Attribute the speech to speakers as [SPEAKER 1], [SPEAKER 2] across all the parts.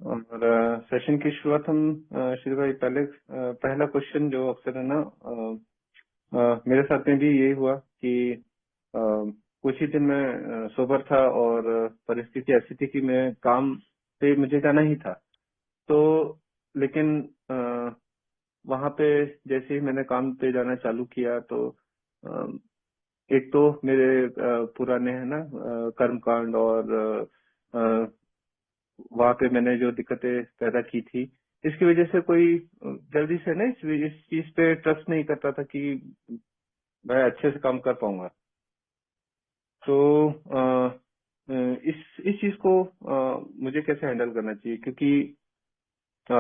[SPEAKER 1] और सेशन की शुरुआत हम श्री भाई पहला क्वेश्चन जो अक्सर है ना, मेरे साथ में भी यही हुआ कि कुछ ही दिन में सोबर था और परिस्थिति ऐसी थी कि मैं काम पे मुझे जाना ही था। तो लेकिन वहां पे जैसे ही मैंने काम पे जाना चालू किया तो अ, एक तो मेरे पुराने है ना कर्मकांड और वहां पे मैंने जो दिक्कतें पैदा की थी, इसकी वजह से कोई जल्दी से ना इस चीज पे ट्रस्ट नहीं करता था कि मैं अच्छे से काम कर पाऊंगा। तो इस चीज को मुझे कैसे हैंडल करना चाहिए, क्योंकि अ,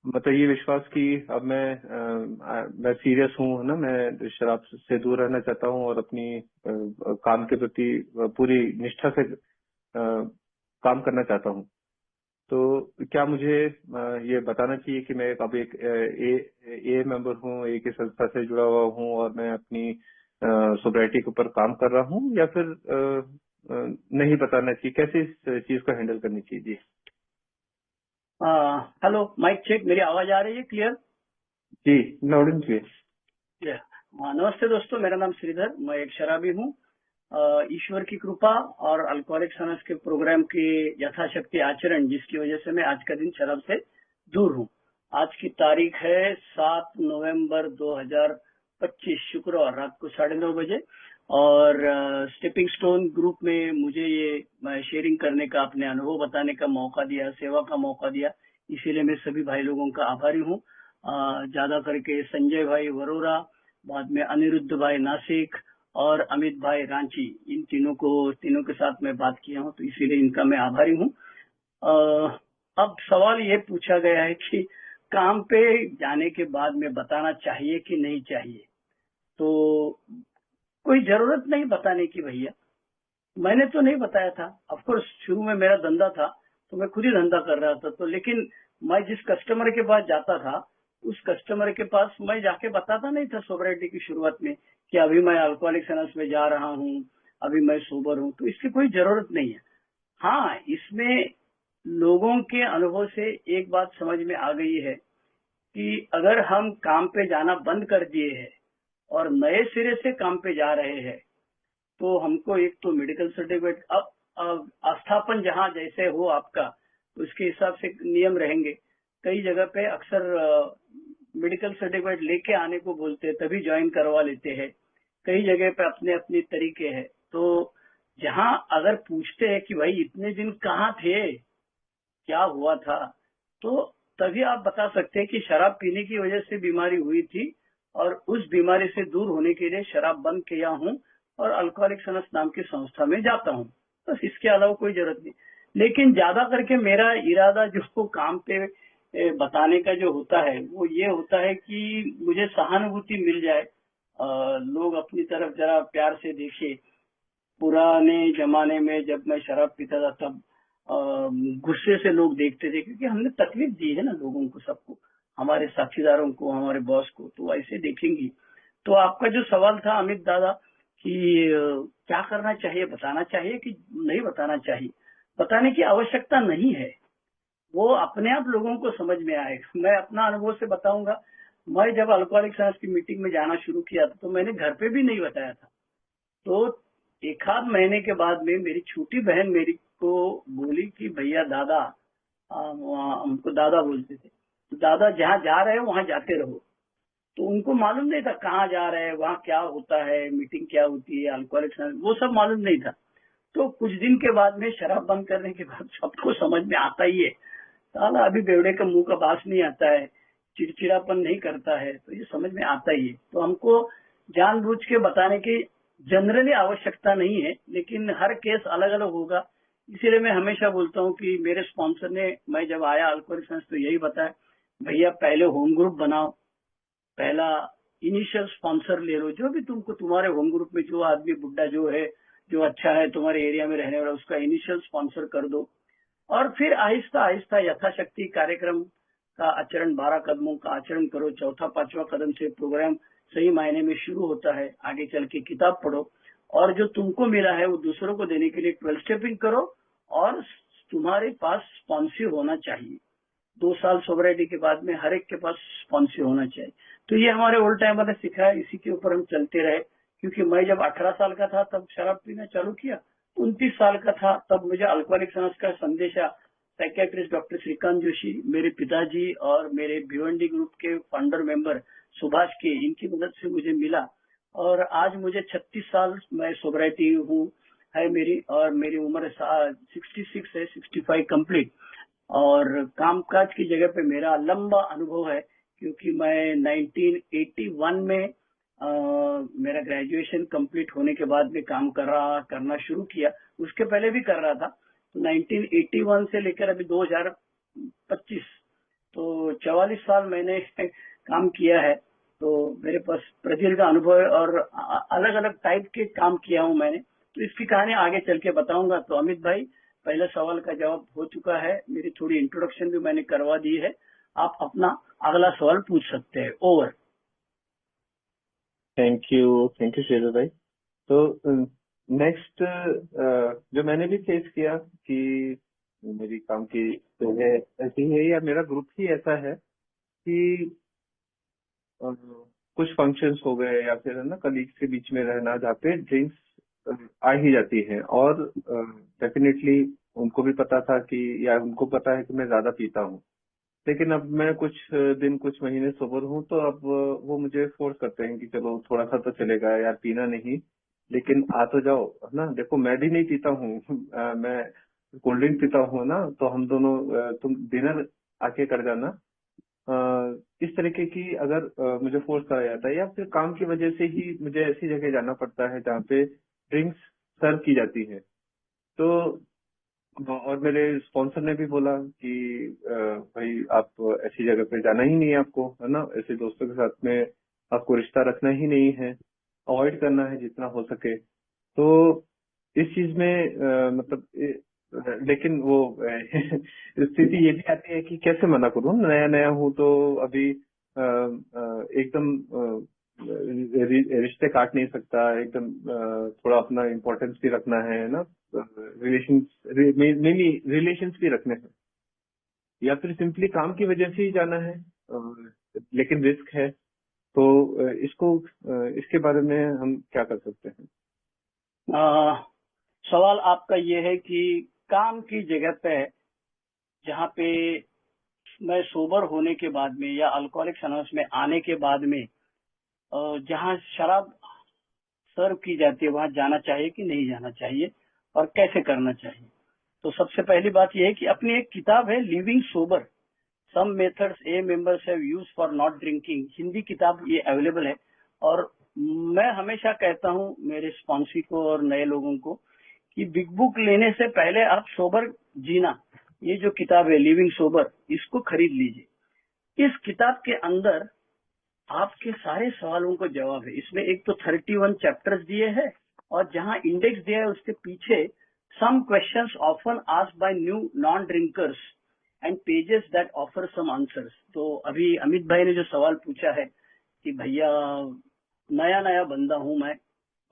[SPEAKER 1] मतलब ये विश्वास कि अब मैं सीरियस हूँ है ना, मैं शराब से दूर रहना चाहता हूँ और अपनी काम के प्रति पूरी निष्ठा से काम करना चाहता हूँ। तो क्या मुझे ये बताना चाहिए कि मैं अब एक ए मेंबर हूँ, एक ही संस्था से जुड़ा हुआ हूँ और मैं अपनी सोसाइटी के ऊपर काम कर रहा हूँ, या फिर नहीं बताना चाहिए? कैसे इस चीज को हैंडल करनी चाहिए? जी
[SPEAKER 2] हेलो, माइक चेक। मेरी आवाज आ रही है क्लियर?
[SPEAKER 1] जी, लाउड एंड क्लियर।
[SPEAKER 2] नमस्ते दोस्तों, मेरा नाम श्रीधर, मैं एक शराबी हूँ। ईश्वर की कृपा और अल्कोहलिक्स अनोनिमस के प्रोग्राम के यथाशक्ति आचरण, जिसकी वजह से मैं आज का दिन शराब से दूर हूँ। आज की तारीख है 7 नवंबर 2025, शुक्रवार, रात को 9:30 बजे। और स्टेपिंग स्टोन ग्रुप में मुझे ये शेयरिंग करने का, अपने अनुभव बताने का मौका दिया, सेवा का मौका दिया, इसीलिए मैं सभी भाई लोगों का आभारी हूँ। ज्यादा करके संजय भाई वरोरा, बाद में अनिरुद्ध भाई नासिक और अमित भाई रांची, इन तीनों के साथ मैं बात किया हूँ, तो इसीलिए इनका मैं आभारी हूँ। अब सवाल ये पूछा गया है कि काम पे जाने के बाद में बताना चाहिए कि नहीं चाहिए। तो कोई जरूरत नहीं बताने की भैया। मैंने तो नहीं बताया था। ऑफकोर्स शुरू में मेरा धंधा था तो मैं खुद ही धंधा कर रहा था, तो लेकिन मैं जिस कस्टमर के पास जाता था, उस कस्टमर के पास मैं जाके बताता नहीं था सोबरिटी की शुरुआत में कि अभी मैं अल्कोहलिक्स अनोनिमस में जा रहा हूँ, अभी मैं सोबर हूँ। तो इसकी कोई जरूरत नहीं है। हाँ, इसमें लोगों के अनुभव से एक बात समझ में आ गई है कि अगर हम काम पे जाना बंद कर दिए हैं और नए सिरे से काम पे जा रहे हैं, तो हमको एक तो मेडिकल सर्टिफिकेट, अब आस्थापन जहाँ जैसे हो आपका, तो उसके हिसाब से नियम रहेंगे। कई जगह पे अक्सर मेडिकल सर्टिफिकेट लेके आने को बोलते हैं, तभी ज्वाइन करवा लेते हैं। कई जगह पे अपने अपने तरीके हैं। तो जहाँ अगर पूछते हैं कि भाई इतने दिन कहाँ थे, क्या हुआ था, तो तभी आप बता सकते हैं कि शराब पीने की वजह से बीमारी हुई थी और उस बीमारी से दूर होने के लिए शराब बंद किया हूँ और अल्कोहलिक्स अनोनिमस नाम की संस्था में जाता हूँ। बस इसके अलावा कोई जरूरत नहीं। लेकिन ज्यादा करके मेरा इरादा जो काम पे बताने का जो होता है, वो ये होता है कि मुझे सहानुभूति मिल जाए, लोग अपनी तरफ जरा प्यार से देखे। पुराने जमाने में जब मैं शराब पीता था तब गुस्से से लोग देखते थे, क्योंकि हमने तकलीफ दी है ना लोगों को, सबको, हमारे साथीदारों को, हमारे बॉस को, तो ऐसे देखेंगी। तो आपका जो सवाल था अमित दादा कि क्या करना चाहिए, बताना चाहिए कि नहीं बताना चाहिए, बताने की आवश्यकता नहीं है। वो अपने आप लोगों को समझ में आएगा। मैं अपना अनुभव से बताऊंगा। मैं जब अल्कोहलिक्स अनोनिमस की मीटिंग में जाना शुरू किया था तो मैंने घर पे भी नहीं बताया था। तो एक आध महीने के बाद में मेरी छोटी बहन मेरी को बोली कि भैया दादा, हमको दादा बोलते थे, तो दादा जहाँ जा रहे हो वहाँ जाते रहो। तो उनको मालूम नहीं था कहाँ जा रहे हैं, वहाँ क्या होता है, मीटिंग क्या होती है, अल्कोहलिक्स, वो सब मालूम नहीं था। तो कुछ दिन के बाद में शराब बंद करने के बाद सबको समझ में आता ही है। साला अभी बेवड़े का मुंह का बास नहीं आता है, चिड़चिड़ापन नहीं करता है, तो ये समझ में आता ही है। तो हमको जानबूझ के बताने की जनरली आवश्यकता नहीं है, लेकिन हर केस अलग अलग होगा। इसीलिए मैं हमेशा बोलता हूँ कि मेरे स्पॉन्सर ने, मैं जब आया अल्कोहलिक्स अनोनिमस, तो यही बताया, भैया पहले होम ग्रुप बनाओ, पहला इनिशियल स्पॉन्सर ले लो, जो भी तुमको, तुम्हारे होम ग्रुप में जो आदमी बुढ़ा जो है, जो अच्छा है तुम्हारे एरिया में रहने वाला, उसका इनिशियल स्पॉन्सर कर दो। और फिर आहिस्ता आहिस्ता यथाशक्ति कार्यक्रम का आचरण, 12 कदमों का आचरण करो। चौथा पांचवा कदम से प्रोग्राम सही मायने में शुरू होता है। आगे चल के किताब पढ़ो और जो तुमको मिला है वो दूसरों को देने के लिए 12 स्टेपिंग करो और तुम्हारे पास स्पॉन्सिव होना चाहिए। 2 साल सोबरिटी के बाद में हर एक के पास स्पॉन्सिव होना चाहिए। तो ये हमारे ओल्ड टाइमर ने सिखाया, इसी के ऊपर हम चलते रहे। क्योंकि मैं जब 18 साल का था तब शराब पीना चालू किया, 29 साल का था तब मुझे अल्कोहलिक्स अनोनिमस का संदेशा साइकियाट्रिस्ट डॉक्टर श्रीकांत जोशी, मेरे पिताजी और मेरे भिवंडी ग्रुप के फाउंडर मेंबर सुभाष के, इनकी मदद से मुझे मिला। और आज मुझे 36 साल मैं सोबरिटी हूँ है मेरी, और मेरी उम्र 66 है, 65 कंप्लीट। और कामकाज की जगह पे मेरा लंबा अनुभव है, क्योंकि मैं 1981 में मेरा ग्रेजुएशन कंप्लीट होने के बाद में काम करना शुरू किया। उसके पहले भी कर रहा था। तो 1981 से लेकर अभी 2025, तो 44 साल मैंने काम किया है। तो मेरे पास प्रदीर्घ अनुभव है और अलग अलग टाइप के काम किया हूं मैंने। तो इसकी कहानी आगे चल के बताऊंगा। तो अमित भाई, पहले सवाल का जवाब हो चुका है, मेरी थोड़ी इंट्रोडक्शन भी मैंने करवा दी है। आप अपना अगला सवाल पूछ सकते हैं। ओवर।
[SPEAKER 1] थैंक यू श्रीधर भाई। तो नेक्स्ट जो मैंने भी फेस किया कि मेरी काम की जगह ऐसी है या मेरा ग्रुप ही ऐसा है कि कुछ फंक्शंस हो गए या फिर है ना कलीग्स के बीच में रहना जहाँ पे ड्रिंक्स आ ही जाती है। और डेफिनेटली उनको भी पता था कि, या उनको पता है कि मैं ज्यादा पीता हूँ। लेकिन अब मैं कुछ दिन कुछ महीने सोबर हूँ, तो अब वो मुझे फोर्स करते हैं कि चलो थोड़ा सा तो चलेगा यार, पीना नहीं, लेकिन आ तो जाओ, है ना। देखो मैं भी नहीं पीता हूँ मैं कोल्ड ड्रिंक पीता हूँ ना, तो हम दोनों तुम डिनर आके कर जाना। इस तरीके की अगर मुझे फोर्स करा जाता है, या फिर काम की वजह से ही मुझे ऐसी जगह जाना पड़ता है जहाँ पे ड्रिंक्स सर्व की जाती है। तो और मेरे स्पॉन्सर ने भी बोला कि भाई आप ऐसी जगह पे जाना ही नहीं है आपको, है ना, ऐसे दोस्तों के साथ में आपको रिश्ता रखना ही नहीं है, अवॉइड करना है जितना हो सके। तो इस चीज में मतलब लेकिन वो स्थिति ये भी आती है कि कैसे मना करूं, नया नया हूं तो अभी एकदम रिश्ते काट नहीं सकता एकदम, थोड़ा अपना इम्पोर्टेंस भी रखना है ना, रिलेशंस भी रखने हैं, या फिर सिंपली काम की वजह से ही जाना है लेकिन रिस्क है। तो इसके बारे में हम क्या कर सकते हैं?
[SPEAKER 2] सवाल आपका ये है कि काम की जगह पे जहाँ पे मैं सोबर होने के बाद में या अल्कोहलिक्स अनोनिमस में आने के बाद में जहाँ शराब सर्व की जाती है वहां जाना चाहिए कि नहीं जाना चाहिए, और कैसे करना चाहिए। तो सबसे पहली बात यह है कि अपनी एक किताब है Living Sober, some methods A members have used for not drinking, Hindi किताब ये अवेलेबल है। और मैं हमेशा कहता हूं मेरे स्पॉन्सी को और नए लोगों को कि बिग बुक लेने से पहले आप सोबर जीना, ये जो किताब है लिविंग सोबर, इसको खरीद लीजिए। इस किताब के अंदर आपके सारे सवालों को जवाब है। इसमें एक तो 31 चैप्टर्स दिए हैं, और जहां इंडेक्स दिया है उसके पीछे some questions often asked by new non drinkers and pages that offer some answers. तो अभी अमित भाई ने जो सवाल पूछा है कि भैया नया नया बंदा हूं मैं,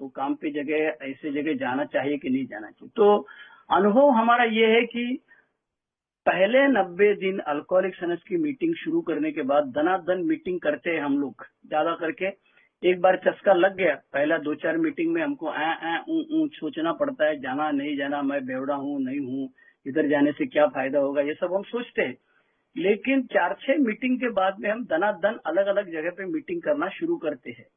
[SPEAKER 2] तो काम पे जगह ऐसे जगह जाना चाहिए कि नहीं जाना चाहिए। तो अनुभव हमारा ये है कि पहले 90 दिन अल्कोहलिक्स अनोनिमस की मीटिंग शुरू करने के बाद दनादन मीटिंग करते हैं हम लोग ज्यादा करके। एक बार चस्का लग गया, पहला 2-4 मीटिंग में हमको सोचना पड़ता है, जाना नहीं जाना, मैं बेवड़ा हूँ नहीं हूँ, इधर जाने से क्या फायदा होगा, ये सब हम सोचते हैं। लेकिन 4-6 मीटिंग के बाद में हम दनादन अलग अलग जगह पे मीटिंग करना शुरू करते हैं।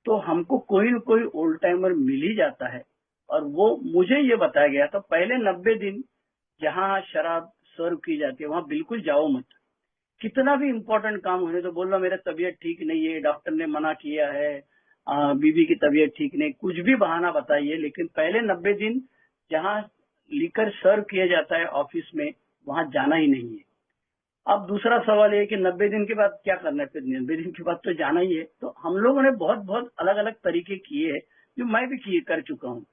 [SPEAKER 2] तो हमको कोई न कोई ओल्ड टाइमर मिल ही जाता है। और वो मुझे ये बताया गया था, पहले 90 दिन जहाँ शराब सर्व की जाती है वहां बिल्कुल जाओ मत। कितना भी इम्पोर्टेंट काम होने तो बोल रहा मेरा तबीयत ठीक नहीं है, डॉक्टर ने मना किया है, बीबी की तबीयत ठीक नहीं, कुछ भी बहाना बताइए, लेकिन पहले 90 दिन जहाँ लीकर सर्व किया जाता है ऑफिस में वहां जाना ही नहीं है। अब दूसरा सवाल ये कि 90 दिन के बाद क्या करना है, फिर 90 दिन के बाद तो जाना ही है। तो हम लोगों ने बहुत बहुत अलग अलग तरीके किए हैं, जो मैं भी कर चुका हूँ।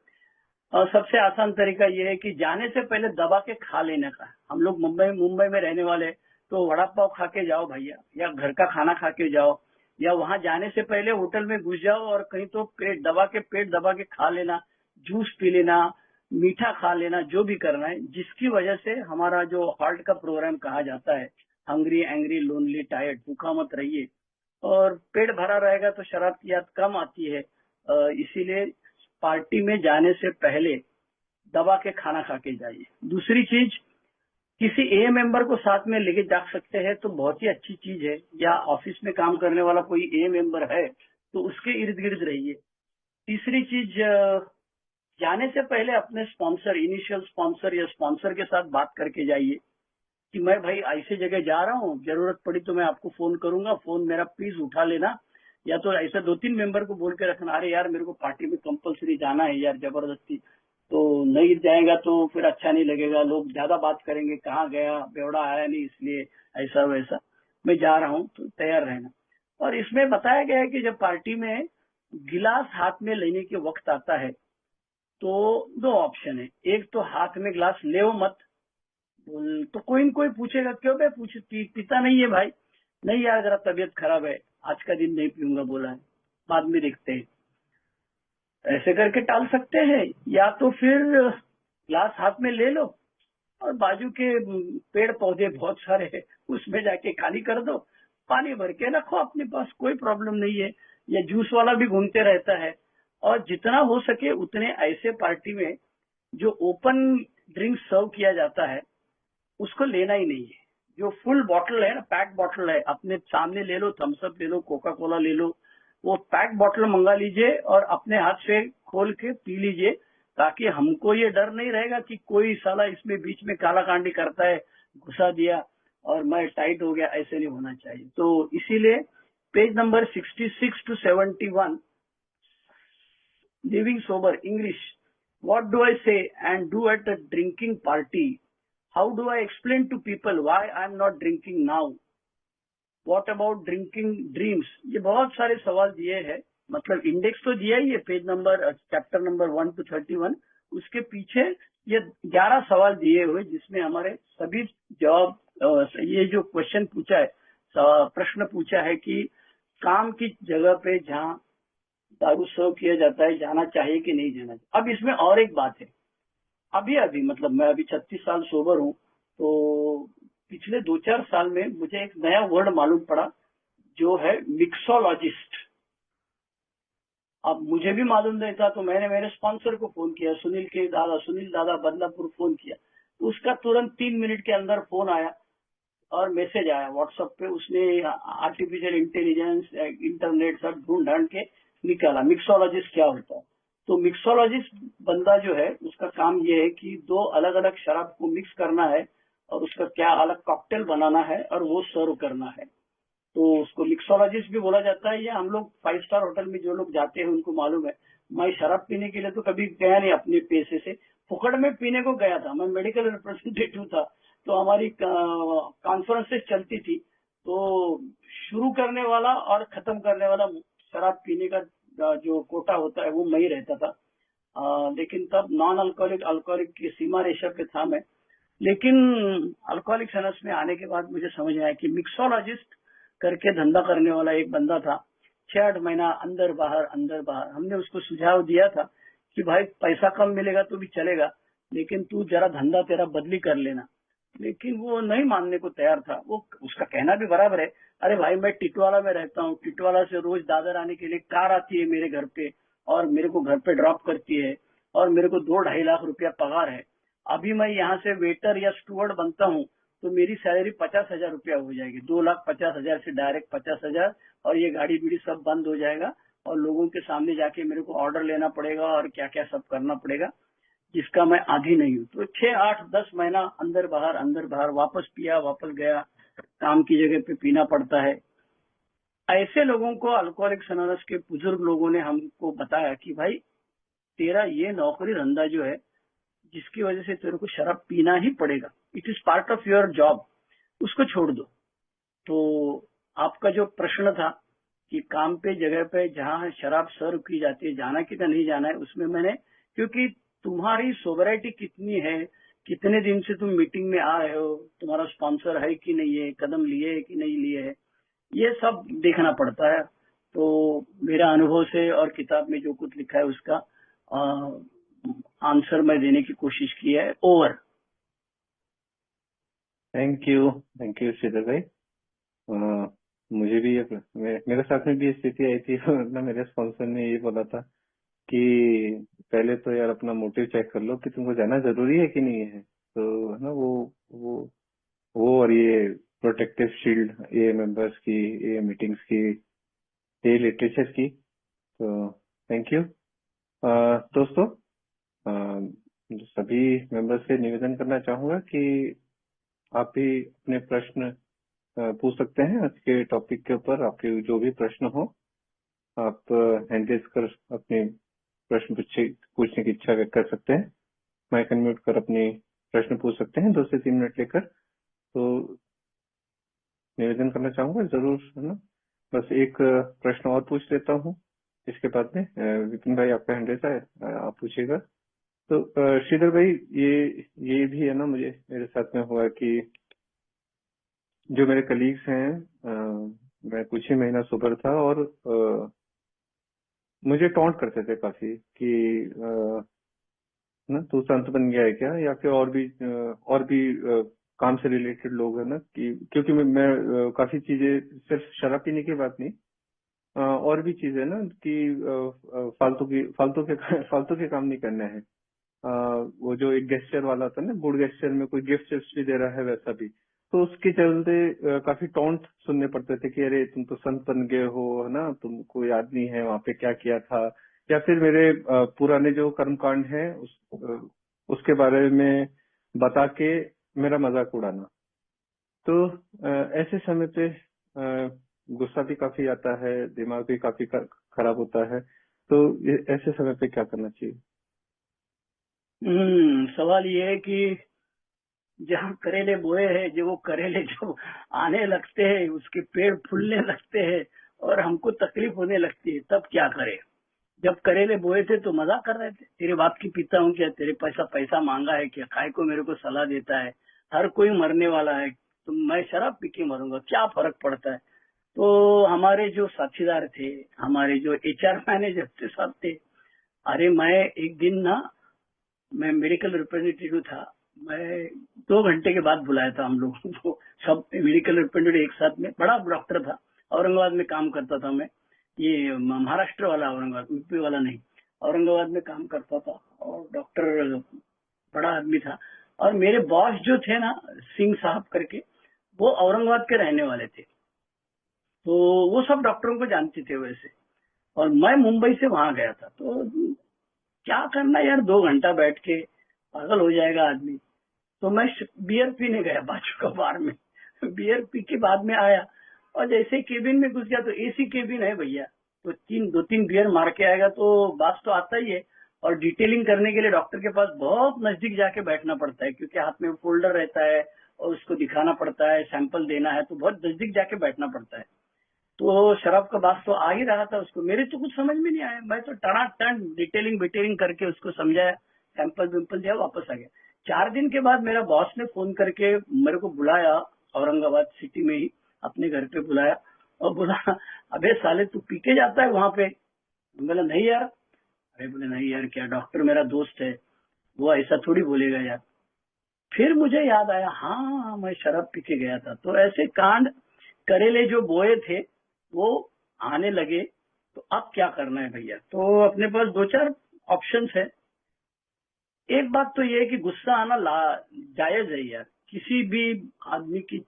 [SPEAKER 2] और सबसे आसान तरीका ये है कि जाने से पहले दबा के खा लेने का। हम लोग मुंबई में रहने वाले, तो वड़ा पाव खा के जाओ भैया, या घर का खाना खा के जाओ, या वहां जाने से पहले होटल में घुस जाओ और कहीं तो पेट दबा के खा लेना, जूस पी लेना, मीठा खा लेना, जो भी करना है, जिसकी वजह से हमारा जो हार्ट का प्रोग्राम कहा जाता है, हंग्री, एंग्री, लोनली, टायर्ड, भूखा मत रहिए, और पेट भरा रहेगा तो शराब की याद कम आती है। इसीलिए पार्टी में जाने से पहले दबा के खाना खा के जाइए। दूसरी चीज, किसी ए मेंबर को साथ में लेके जा सकते हैं तो बहुत ही अच्छी चीज है, या ऑफिस में काम करने वाला कोई ए मेंबर है तो उसके इर्द गिर्द रहिए। तीसरी चीज, जाने से पहले अपने स्पॉन्सर, इनिशियल स्पॉन्सर या स्पॉन्सर के साथ बात करके जाइए कि मैं भाई ऐसे जगह जा रहा हूँ, जरूरत पड़ी तो मैं आपको फोन करूंगा, फोन मेरा प्लीज उठा लेना। या तो ऐसा 2-3 मेंबर को बोल के रखना, अरे यार मेरे को पार्टी में कंपलसरी जाना है यार, जबरदस्ती, तो नहीं जाएगा तो फिर अच्छा नहीं लगेगा, लोग ज्यादा बात करेंगे, कहाँ गया, बेवड़ा आया नहीं, इसलिए ऐसा वैसा, मैं जा रहा हूँ, तो तैयार रहना। और इसमें बताया गया है कि जब पार्टी में गिलास हाथ में लेने के वक्त आता है तो 2 ऑप्शन है। एक तो हाथ में गिलास ले मत, तो कोई न कोई पूछेगा क्यों बे, पीता नहीं है भाई, नहीं यार जरा तबीयत खराब है, आज का दिन नहीं पीऊंगा बोला है, बाद में देखते हैं, ऐसे करके टाल सकते हैं। या तो फिर ग्लास हाथ में ले लो और बाजू के पेड़ पौधे बहुत सारे हैं, उसमें जाके खाली कर दो, पानी भर के रखो अपने पास, कोई प्रॉब्लम नहीं है। या जूस वाला भी घूमते रहता है। और जितना हो सके उतने ऐसे पार्टी में जो ओपन ड्रिंक सर्व किया जाता है उसको लेना ही नहीं है। जो फुल बॉटल है ना, पैक बॉटल है, अपने सामने ले लो, थम्स अप ले लो, कोका कोला ले लो, वो पैक बॉटल मंगा लीजिए और अपने हाथ से खोल के पी लीजिए, ताकि हमको ये डर नहीं रहेगा कि कोई साला इसमें बीच में काला कांडी करता है, घुसा दिया और मैं टाइट हो गया, ऐसे नहीं होना चाहिए। तो इसीलिए page number 66 to 71, living sober English, what do I say and do at a drinking party? How do I explain to people why I'm not drinking now? What about drinking dreams? ये बहुत सारे सवाल दिए हैं, मतलब index तो दिया ही है, page number, chapter number 1 to 31, उसके पीछे ये 11 सवाल दिए हुए जिसमें हमारे सभी जवाब, ये जो क्वेश्चन पूछा है, प्रश्न पूछा है कि काम की जगह पे जहाँ दारू सर्व किया जाता है जाना चाहिए कि नहीं जाना चाहिए। अब इसमें और एक बात है, अभी मतलब मैं अभी 36 साल सोबर हूँ, तो पिछले 2-4 साल में मुझे एक नया वर्ड मालूम पड़ा जो है मिक्सोलॉजिस्ट। अब मुझे भी मालूम नहीं था, तो मैंने मेरे स्पॉन्सर को फोन किया, सुनील दादा बदलापुर फोन किया, तो उसका तुरंत 3 मिनट के अंदर फोन आया और मैसेज आया व्हाट्सएप पे, उसने आर्टिफिशियल इंटेलिजेंस, इंटरनेट सब ढूंढ ढांड के निकाला मिक्सोलॉजिस्ट क्या होता है। तो मिक्सोलॉजिस्ट बंदा जो है उसका काम ये है कि 2 अलग अलग शराब को मिक्स करना है और उसका क्या अलग कॉकटेल बनाना है और वो सर्व करना है, तो उसको मिक्सोलॉजिस्ट भी बोला जाता है। या हम लोग 5 स्टार होटल में जो लोग जाते हैं उनको मालूम है, मैं शराब पीने के लिए तो कभी गया नहीं, अपने पैसे से फुकड़ में पीने को गया था, मैं मेडिकल रिप्रेजेंटेटिव था, तो हमारी कॉन्फ्रेंसेस चलती थी, तो शुरू करने वाला और खत्म करने वाला शराब पीने का जो कोटा होता है वो मैं ही रहता था। लेकिन तब नॉन अल्कोहलिक अल्कोहलिक की सीमा रेशा पे था मैं। लेकिन अल्कोहलिक सनस में आने के बाद मुझे समझ आया कि मिक्सोलॉजिस्ट करके धंधा करने वाला एक बंदा था, 6-8 महीना अंदर बाहर अंदर बाहर। हमने उसको सुझाव दिया था कि भाई पैसा कम मिलेगा तो भी चलेगा, लेकिन तू जरा धंधा तेरा बदली कर लेना, लेकिन वो नहीं मानने को तैयार था। वो उसका कहना भी बराबर है, अरे भाई मैं टिटवाला में रहता हूँ, टिटवाला से रोज दादर आने के लिए कार आती है मेरे घर पे और मेरे को घर पे ड्रॉप करती है और मेरे को 2-2.5 लाख रुपया पगार है। अभी मैं यहाँ से वेटर या स्टूवर्ड बनता हूँ तो मेरी सैलरी 50,000 रुपया हो जाएगी, 2,50,000 से डायरेक्ट 50,000, और ये गाड़ी बीड़ी सब बंद हो जाएगा और लोगों के सामने जाके मेरे को ऑर्डर लेना पड़ेगा और क्या क्या सब करना पड़ेगा, जिसका मैं आदी नहीं हूँ। तो 6-8-10 महीना अंदर बाहर, वापस पिया वापस गया, काम की जगह पे पीना पड़ता है। ऐसे लोगों को अल्कोहलिक्स एनोनिमस के बुजुर्ग लोगों ने हमको बताया कि भाई तेरा ये नौकरी धंधा जो है जिसकी वजह से तेरे को शराब पीना ही पड़ेगा, it is part of your job, उसको छोड़ दो। तो आपका जो प्रश्न था कि काम पे जगह पे जहाँ शराब सर्व की जाती है जाना कि नहीं जाना है, उसमें मैंने, क्योंकि तुम्हारी सोबरिटी कितनी है, कितने दिन से तुम मीटिंग में आ रहे हो, तुम्हारा स्पॉन्सर है कि नहीं है, कदम लिए है कि नहीं लिए है, ये सब देखना पड़ता है। तो मेरा अनुभव से और किताब में जो कुछ लिखा है उसका आंसर मैं देने की कोशिश की है। ओवर।
[SPEAKER 1] थैंक यू श्रीधर भाई। मुझे भी मेरे साथ में भी ये स्थिति आई थी ना, मेरे स्पॉन्सर ने ये बोला था कि पहले तो यार अपना मोटिव चेक कर लो कि तुमको जाना जरूरी है कि नहीं है। तो है ना, वो और ये प्रोटेक्टिव शील्ड, ये मेंबर्स की, ये मीटिंग्स की, ये लिटरेचर की। तो थैंक यू दोस्तों। सभी मेंबर्स से निवेदन करना चाहूंगा कि आप भी अपने प्रश्न पूछ सकते हैं। आज के टॉपिक के ऊपर आपके जो भी प्रश्न हो, आप हैंड रेज कर अपने प्रश्न पूछने की इच्छा व्यक्त कर सकते हैं। माइक अनम्यूट कर अपने प्रश्न पूछ सकते हैं 2 से 3 मिनट लेकर। तो निवेदन करना चाहूंगा जरूर, है ना। बस एक प्रश्न और पूछ लेता हूँ, इसके बाद में विपिन भाई आपका हैंड रेज है, आप पूछिएगा। तो श्रीधर भाई, ये भी है ना, मेरे साथ में हुआ कि जो मेरे कलीग्स हैं, मैं कुछ ही महीना सोबर था और मुझे टॉन्ट करते थे काफी कि ना तू संत बन गया है क्या, या फिर और भी काम से रिलेटेड लोग है ना, कि क्योंकि मैं काफी चीजें, सिर्फ शराब पीने की बात नहीं, और भी चीजें ना कि फालतू के काम नहीं करने हैं। वो जो एक गेस्चर वाला था ना, गुड गेस्चर में कोई गिफ्ट भी दे रहा है, वैसा भी। तो उसके चलते काफी टॉन्ट सुनने पड़ते थे कि अरे तुम तो संत बन गए हो, है ना, तुमको याद नहीं है वहां पे क्या किया था, या फिर मेरे पुराने जो कर्मकांड है उसके बारे में बता के मेरा मजाक उड़ाना। तो ऐसे समय पे गुस्सा भी काफी आता है, दिमाग भी काफी खराब होता है। तो ऐसे समय पे क्या करना चाहिए?
[SPEAKER 2] सवाल ये है कि जहाँ करेले बोए हैं, जो वो करेले जो आने लगते हैं, उसके पेड़ फूलने लगते हैं और हमको तकलीफ होने लगती है, तब क्या करें। जब करेले बोए थे तो मजाक कर रहे थे, तेरे बाप की पीता हूँ क्या, तेरे पैसा मांगा है क्या, काय को मेरे को सलाह देता है, हर कोई मरने वाला है, तो मैं शराब पी के मरूंगा, क्या फर्क पड़ता है। तो हमारे जो साथीदार थे, हमारे जो HR मैनेजर थे, सब थे। अरे मैं एक दिन ना, मैं मेडिकल रिप्रेजेंटेटिव था, मैं 2 घंटे के बाद बुलाया था हम लोगों को, सब मेडिकल रिप्रेजेंटेटिव एक साथ में। बड़ा डॉक्टर था, औरंगाबाद में काम करता था मैं, ये महाराष्ट्र वाला औरंगाबाद, यूपी वाला नहीं, औरंगाबाद में काम करता था, और डॉक्टर बड़ा आदमी था। और मेरे बॉस जो थे ना, सिंह साहब करके, वो औरंगाबाद के रहने वाले थे, तो वो सब डॉक्टरों को जानते थे वैसे। और मैं मुंबई से वहां गया था, तो क्या करना यार, 2 घंटा बैठ के पागल हो जाएगा आदमी। तो मैं बियर पीने गया बाजू का बार में। बियर पी के बाद में आया, और जैसे केबिन में घुस गया, तो AC केबिन है भैया, तो 2-3 बियर मार के आएगा तो बात तो आता ही है। और डिटेलिंग करने के लिए डॉक्टर के पास बहुत नजदीक जाके बैठना पड़ता है, क्योंकि हाथ में फोल्डर रहता है और उसको दिखाना पड़ता है, सैंपल देना है, तो बहुत नजदीक जाके बैठना पड़ता है। तो शराब का बात तो आ ही रहा था उसको, मेरे तो कुछ समझ में नहीं आया, मैं तो टनाटन डिटेलिंग करके उसको समझाया, सैंपल विम्पल दिया, वापस आ गया। 4 दिन के बाद मेरा बॉस ने फोन करके मेरे को बुलाया, औरंगाबाद सिटी में ही अपने घर पे बुलाया, और बोला अबे साले तू पी के जाता है वहां पे। बोला नहीं यार। अरे बोले नहीं यार क्या, डॉक्टर मेरा दोस्त है, वो ऐसा थोड़ी बोलेगा यार। फिर मुझे याद आया, हाँ मैं शराब पी के गया था। तो ऐसे कांड करेले जो बोए थे वो आने लगे। तो अब क्या करना है भैया, तो अपने पास 2-4 ऑप्शंस है। एक बात तो ये है कि गुस्सा आना जायज है यार, किसी भी आदमी की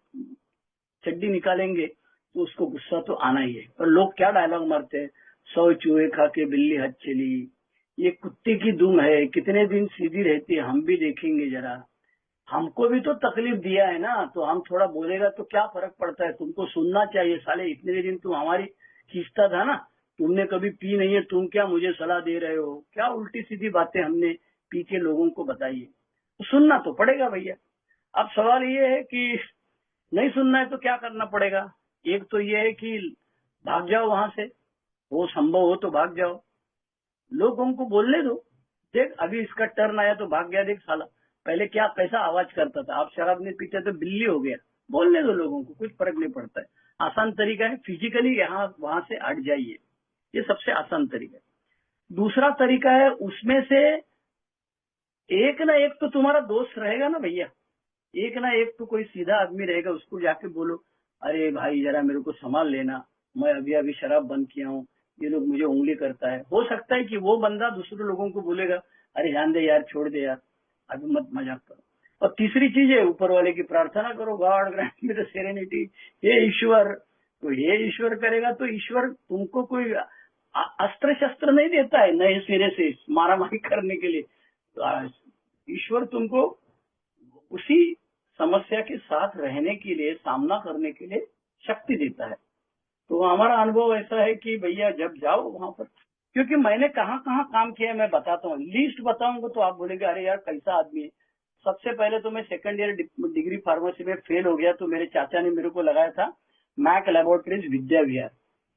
[SPEAKER 2] चड्डी निकालेंगे तो उसको गुस्सा तो आना ही है। और लोग क्या डायलॉग मारते हैं, 100 चूहे खा के बिल्ली हद चली, ये कुत्ते की दुम है, कितने दिन सीधी रहती है, हम भी देखेंगे जरा। हमको भी तो तकलीफ दिया है ना, तो हम थोड़ा बोलेगा तो क्या फर्क पड़ता है, तुमको सुनना चाहिए साले, इतने दिन तुम हमारी खींचता था ना, तुमने कभी पी नहीं है, तुम क्या मुझे सलाह दे रहे हो, क्या उल्टी सीधी बातें हमने पी के लोगों को बताई है। तो सुनना तो पड़ेगा भैया। अब सवाल ये है कि नहीं सुनना है तो क्या करना पड़ेगा। एक तो ये है कि भाग जाओ वहां से, वो संभव हो तो भाग जाओ, लोगों को बोलने दो, देख अभी इसका टर्न आया तो भाग गया, देख साला पहले क्या कैसा आवाज करता था, आप शराब नहीं पीते तो बिल्ली हो गया। बोलने दो लोगों को, कुछ फर्क नहीं पड़ता है। आसान तरीका है, फिजिकली यहाँ वहां से हट जाइए, ये सबसे आसान तरीका है। दूसरा तरीका है, उसमें से एक ना एक तो तुम्हारा दोस्त रहेगा ना भैया, एक ना एक तो कोई सीधा आदमी रहेगा, उसको जाके बोलो अरे भाई जरा मेरे को संभाल लेना, मैं अभी अभी शराब बंद किया हूँ, ये लोग मुझे उंगली करता है। हो सकता है कि वो बंदा दूसरे लोगों को बोलेगा अरे ध्यान दे यार, छोड़ दे यार, अभी मत मजाक करो। और तीसरी चीज है, ऊपर वाले की प्रार्थना करो, God grant me the serenity, हे ईश्वर। तो ये ईश्वर करेगा तो ईश्वर तुमको कोई अस्त्र शस्त्र नहीं देता है नए सिरे से मारामारी करने के लिए। तो ईश्वर तुमको उसी समस्या के साथ रहने के लिए, सामना करने के लिए शक्ति देता है। तो हमारा अनुभव ऐसा है कि भैया जब जाओ वहां पर, क्योंकि मैंने कहाँ कहाँ काम किया है मैं बताता हूँ, लिस्ट बताऊंगा तो आप बोलेंगे अरे यार कैसा आदमी है। सबसे पहले तो मैं सेकंड ईयर डिग्री फार्मेसी में फेल हो गया, तो मेरे चाचा ने मेरे को लगाया था मैक लेबोरेटरीज विद्या विहार।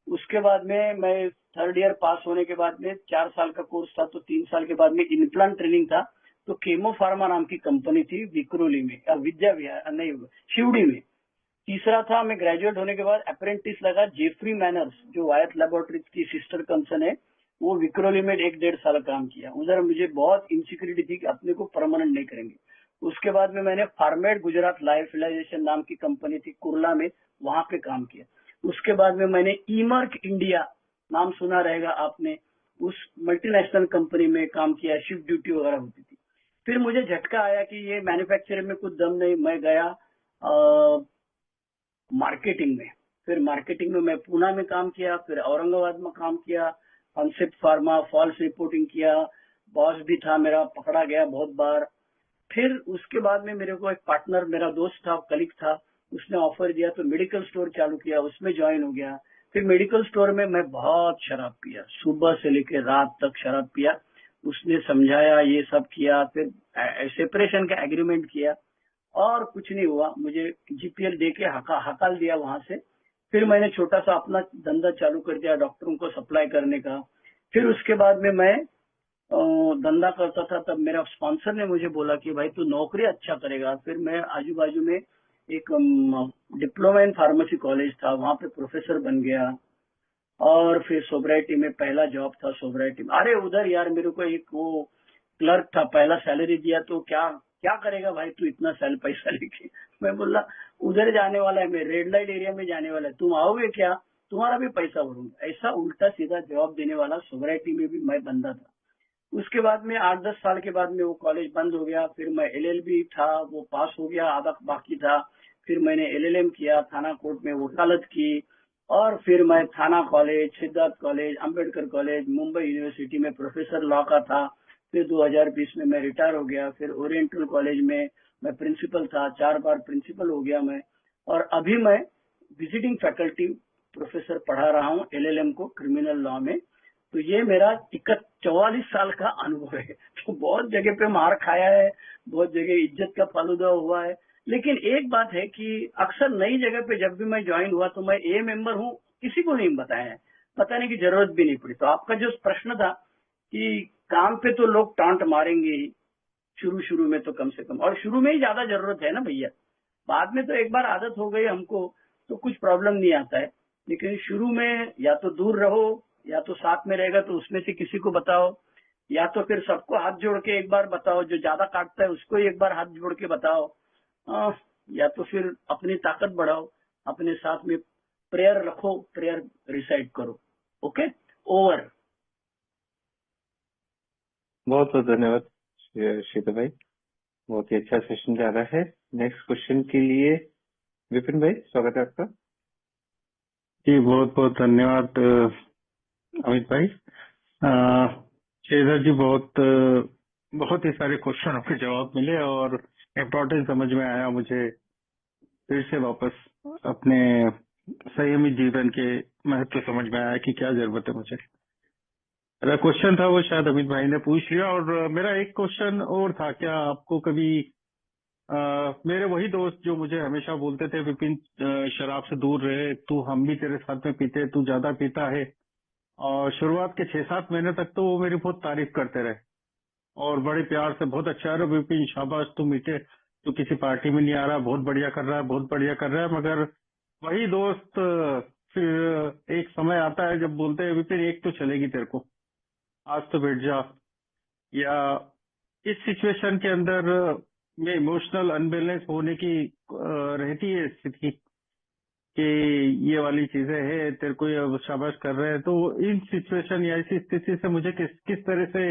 [SPEAKER 2] उसके बाद में मैं थर्ड ईयर पास होने के बाद में 4 साल का कोर्स था, तो 3 साल के बाद में इम्प्लांट ट्रेनिंग था, तो केमो फार्मा नाम की कंपनी थी विक्रोली में, विद्या विहार नहीं, शिवड़ी में। तीसरा था, मैं ग्रेजुएट होने के बाद अप्रेंटिस लगा जेफरी मैनर्स, जो वायत लेबोरेटरीज की सिस्टर कंसर्न है, वो विक्रोली में 1-1.5 साल काम किया। उधर मुझे बहुत इनसिक्योरिटी थी कि अपने को परमानेंट नहीं करेंगे। उसके बाद में मैंने फार्मेड गुजरात लाइफलाइजेशन नाम की कंपनी थी कुर्ला में, वहां पे काम किया। उसके बाद में मैंने ईमर्क इंडिया नाम सुना रहेगा आपने, उस मल्टीनेशनल कंपनी में काम किया, शिफ्ट ड्यूटी वगैरह होती थी। फिर मुझे झटका आया कि ये मैन्युफैक्चरिंग में कुछ दम नहीं, मैं गया मार्केटिंग में। फिर मार्केटिंग में मैं पूना में काम किया, फिर औरंगाबाद में काम किया, कॉन्सेप्ट फार्मा, फॉल्स रिपोर्टिंग किया, बॉस भी था मेरा, पकड़ा गया बहुत बार। फिर उसके बाद में मेरे को एक पार्टनर, मेरा दोस्त था, कलीग था, उसने ऑफर दिया तो मेडिकल स्टोर चालू किया, उसमें ज्वाइन हो गया। फिर मेडिकल स्टोर में मैं बहुत शराब पिया, सुबह से लेकर रात तक शराब पिया। उसने समझाया, ये सब किया, फिर सेपरेशन का एग्रीमेंट किया और कुछ नहीं हुआ। मुझे जीपीएल दे के हकाल दिया वहां से। फिर मैंने छोटा सा अपना धंधा चालू कर दिया, डॉक्टरों को सप्लाई करने का। फिर उसके बाद में मैं धंधा करता था, तब मेरा स्पॉन्सर ने मुझे बोला कि भाई तू नौकरी अच्छा करेगा। फिर मैं आजू बाजू में एक डिप्लोमा इन फार्मेसी कॉलेज था, वहां पे प्रोफेसर बन गया। और फिर सोब्राइटी में पहला जॉब था, सोब्राइटी में। अरे उधर यार मेरे को एक वो क्लर्क था, पहला सैलरी दिया तो क्या क्या करेगा भाई तू इतना पैसा लेके। मैं बोला उधर जाने वाला है, मैं रेड लाइट एरिया में जाने वाला है, तुम आओगे क्या, तुम्हारा भी पैसा भरूंगा। ऐसा उल्टा सीधा जवाब देने वाला सोब्राइटी में भी मैं बंदा था। उसके बाद में 8-10 साल के बाद में वो कॉलेज बंद हो गया। फिर मैं एलएलबी था, वो पास हो गया, आधा बाकी था। फिर मैंने एलएलएम किया, थाना कोर्ट में वकालत की। और फिर मैं थाना college, Siddharth college, Ambedkar college, Mumbai university में प्रोफेसर लॉ का था। फिर 2020 में मैं रिटायर हो गया। फिर ओरिएंटल कॉलेज में मैं प्रिंसिपल था, 4 बार प्रिंसिपल हो गया मैं। और अभी मैं विजिटिंग फैकल्टी प्रोफेसर पढ़ा रहा हूँ एलएलएम को, क्रिमिनल लॉ में। तो ये मेरा 44 साल का अनुभव है। तो बहुत जगह पे मार खाया है, बहुत जगह इज्जत का फालूदा हुआ है। लेकिन एक बात है कि अक्सर नई जगह पे जब भी मैं ज्वाइन हुआ तो मैं ए मेंबर हूँ, किसी को नहीं बताया है, बताने की जरूरत भी नहीं पड़ी। तो आपका जो प्रश्न था कि काम पे तो लोग टांट मारेंगे ही शुरू शुरू में, तो कम से कम, और शुरू में ही ज्यादा जरूरत है ना भैया। बाद में तो एक बार आदत हो गई हमको तो कुछ प्रॉब्लम नहीं आता है। लेकिन शुरू में या तो दूर रहो, या तो साथ में रहेगा तो उसमें से किसी को बताओ, या तो फिर सबको हाथ जोड़ के एक बार बताओ, जो ज्यादा काटता है उसको एक बार हाथ जोड़ के बताओ। या तो फिर अपनी ताकत बढ़ाओ, अपने साथ में प्रेयर रखो, प्रेयर रिसाइट करो। Okay, over.
[SPEAKER 1] बहुत बहुत धन्यवाद श्रीधर भाई, बहुत ही अच्छा सेशन जा रहा है। नेक्स्ट क्वेश्चन के लिए विपिन भाई, स्वागत है आपका।
[SPEAKER 3] जी बहुत बहुत धन्यवाद अमित भाई। श्रीधर जी, बहुत ही सारे क्वेश्चनों के जवाब मिले और इम्पोर्टेंस समझ में आया मुझे। फिर से वापस अपने संयमी जीवन के महत्व समझ में आया कि क्या जरूरत है मुझे। मेरा क्वेश्चन था वो शायद अमित भाई ने पूछ लिया। और मेरा एक क्वेश्चन और था, क्या आपको कभी मेरे वही दोस्त जो मुझे हमेशा बोलते थे विपिन शराब से दूर रहे, तू हम भी तेरे साथ में पीते, तू ज्यादा पीता है, और शुरुआत के 6-7 महीने तक तो वो मेरी बहुत तारीफ करते रहे और बड़े प्यार से, बहुत अच्छा है विपिन, शाबाश, तू मीठे, तू किसी पार्टी में नहीं आ रहा, बहुत बढ़िया कर रहा है, बहुत बढ़िया कर रहा है। मगर वही दोस्त फिर एक समय आता है जब बोलते हैं विपिन एक तो चलेगी तेरे को, आज तो बैठ जा, या इस सिचुएशन के अंदर में इमोशनल अनबैलेंस होने की रहती है स्थिति कि ये वाली चीजें है, तेरे को ये शाबाश कर रहे हैं, तो इन सिचुएशन या इसी स्थिति से मुझे किस तरह से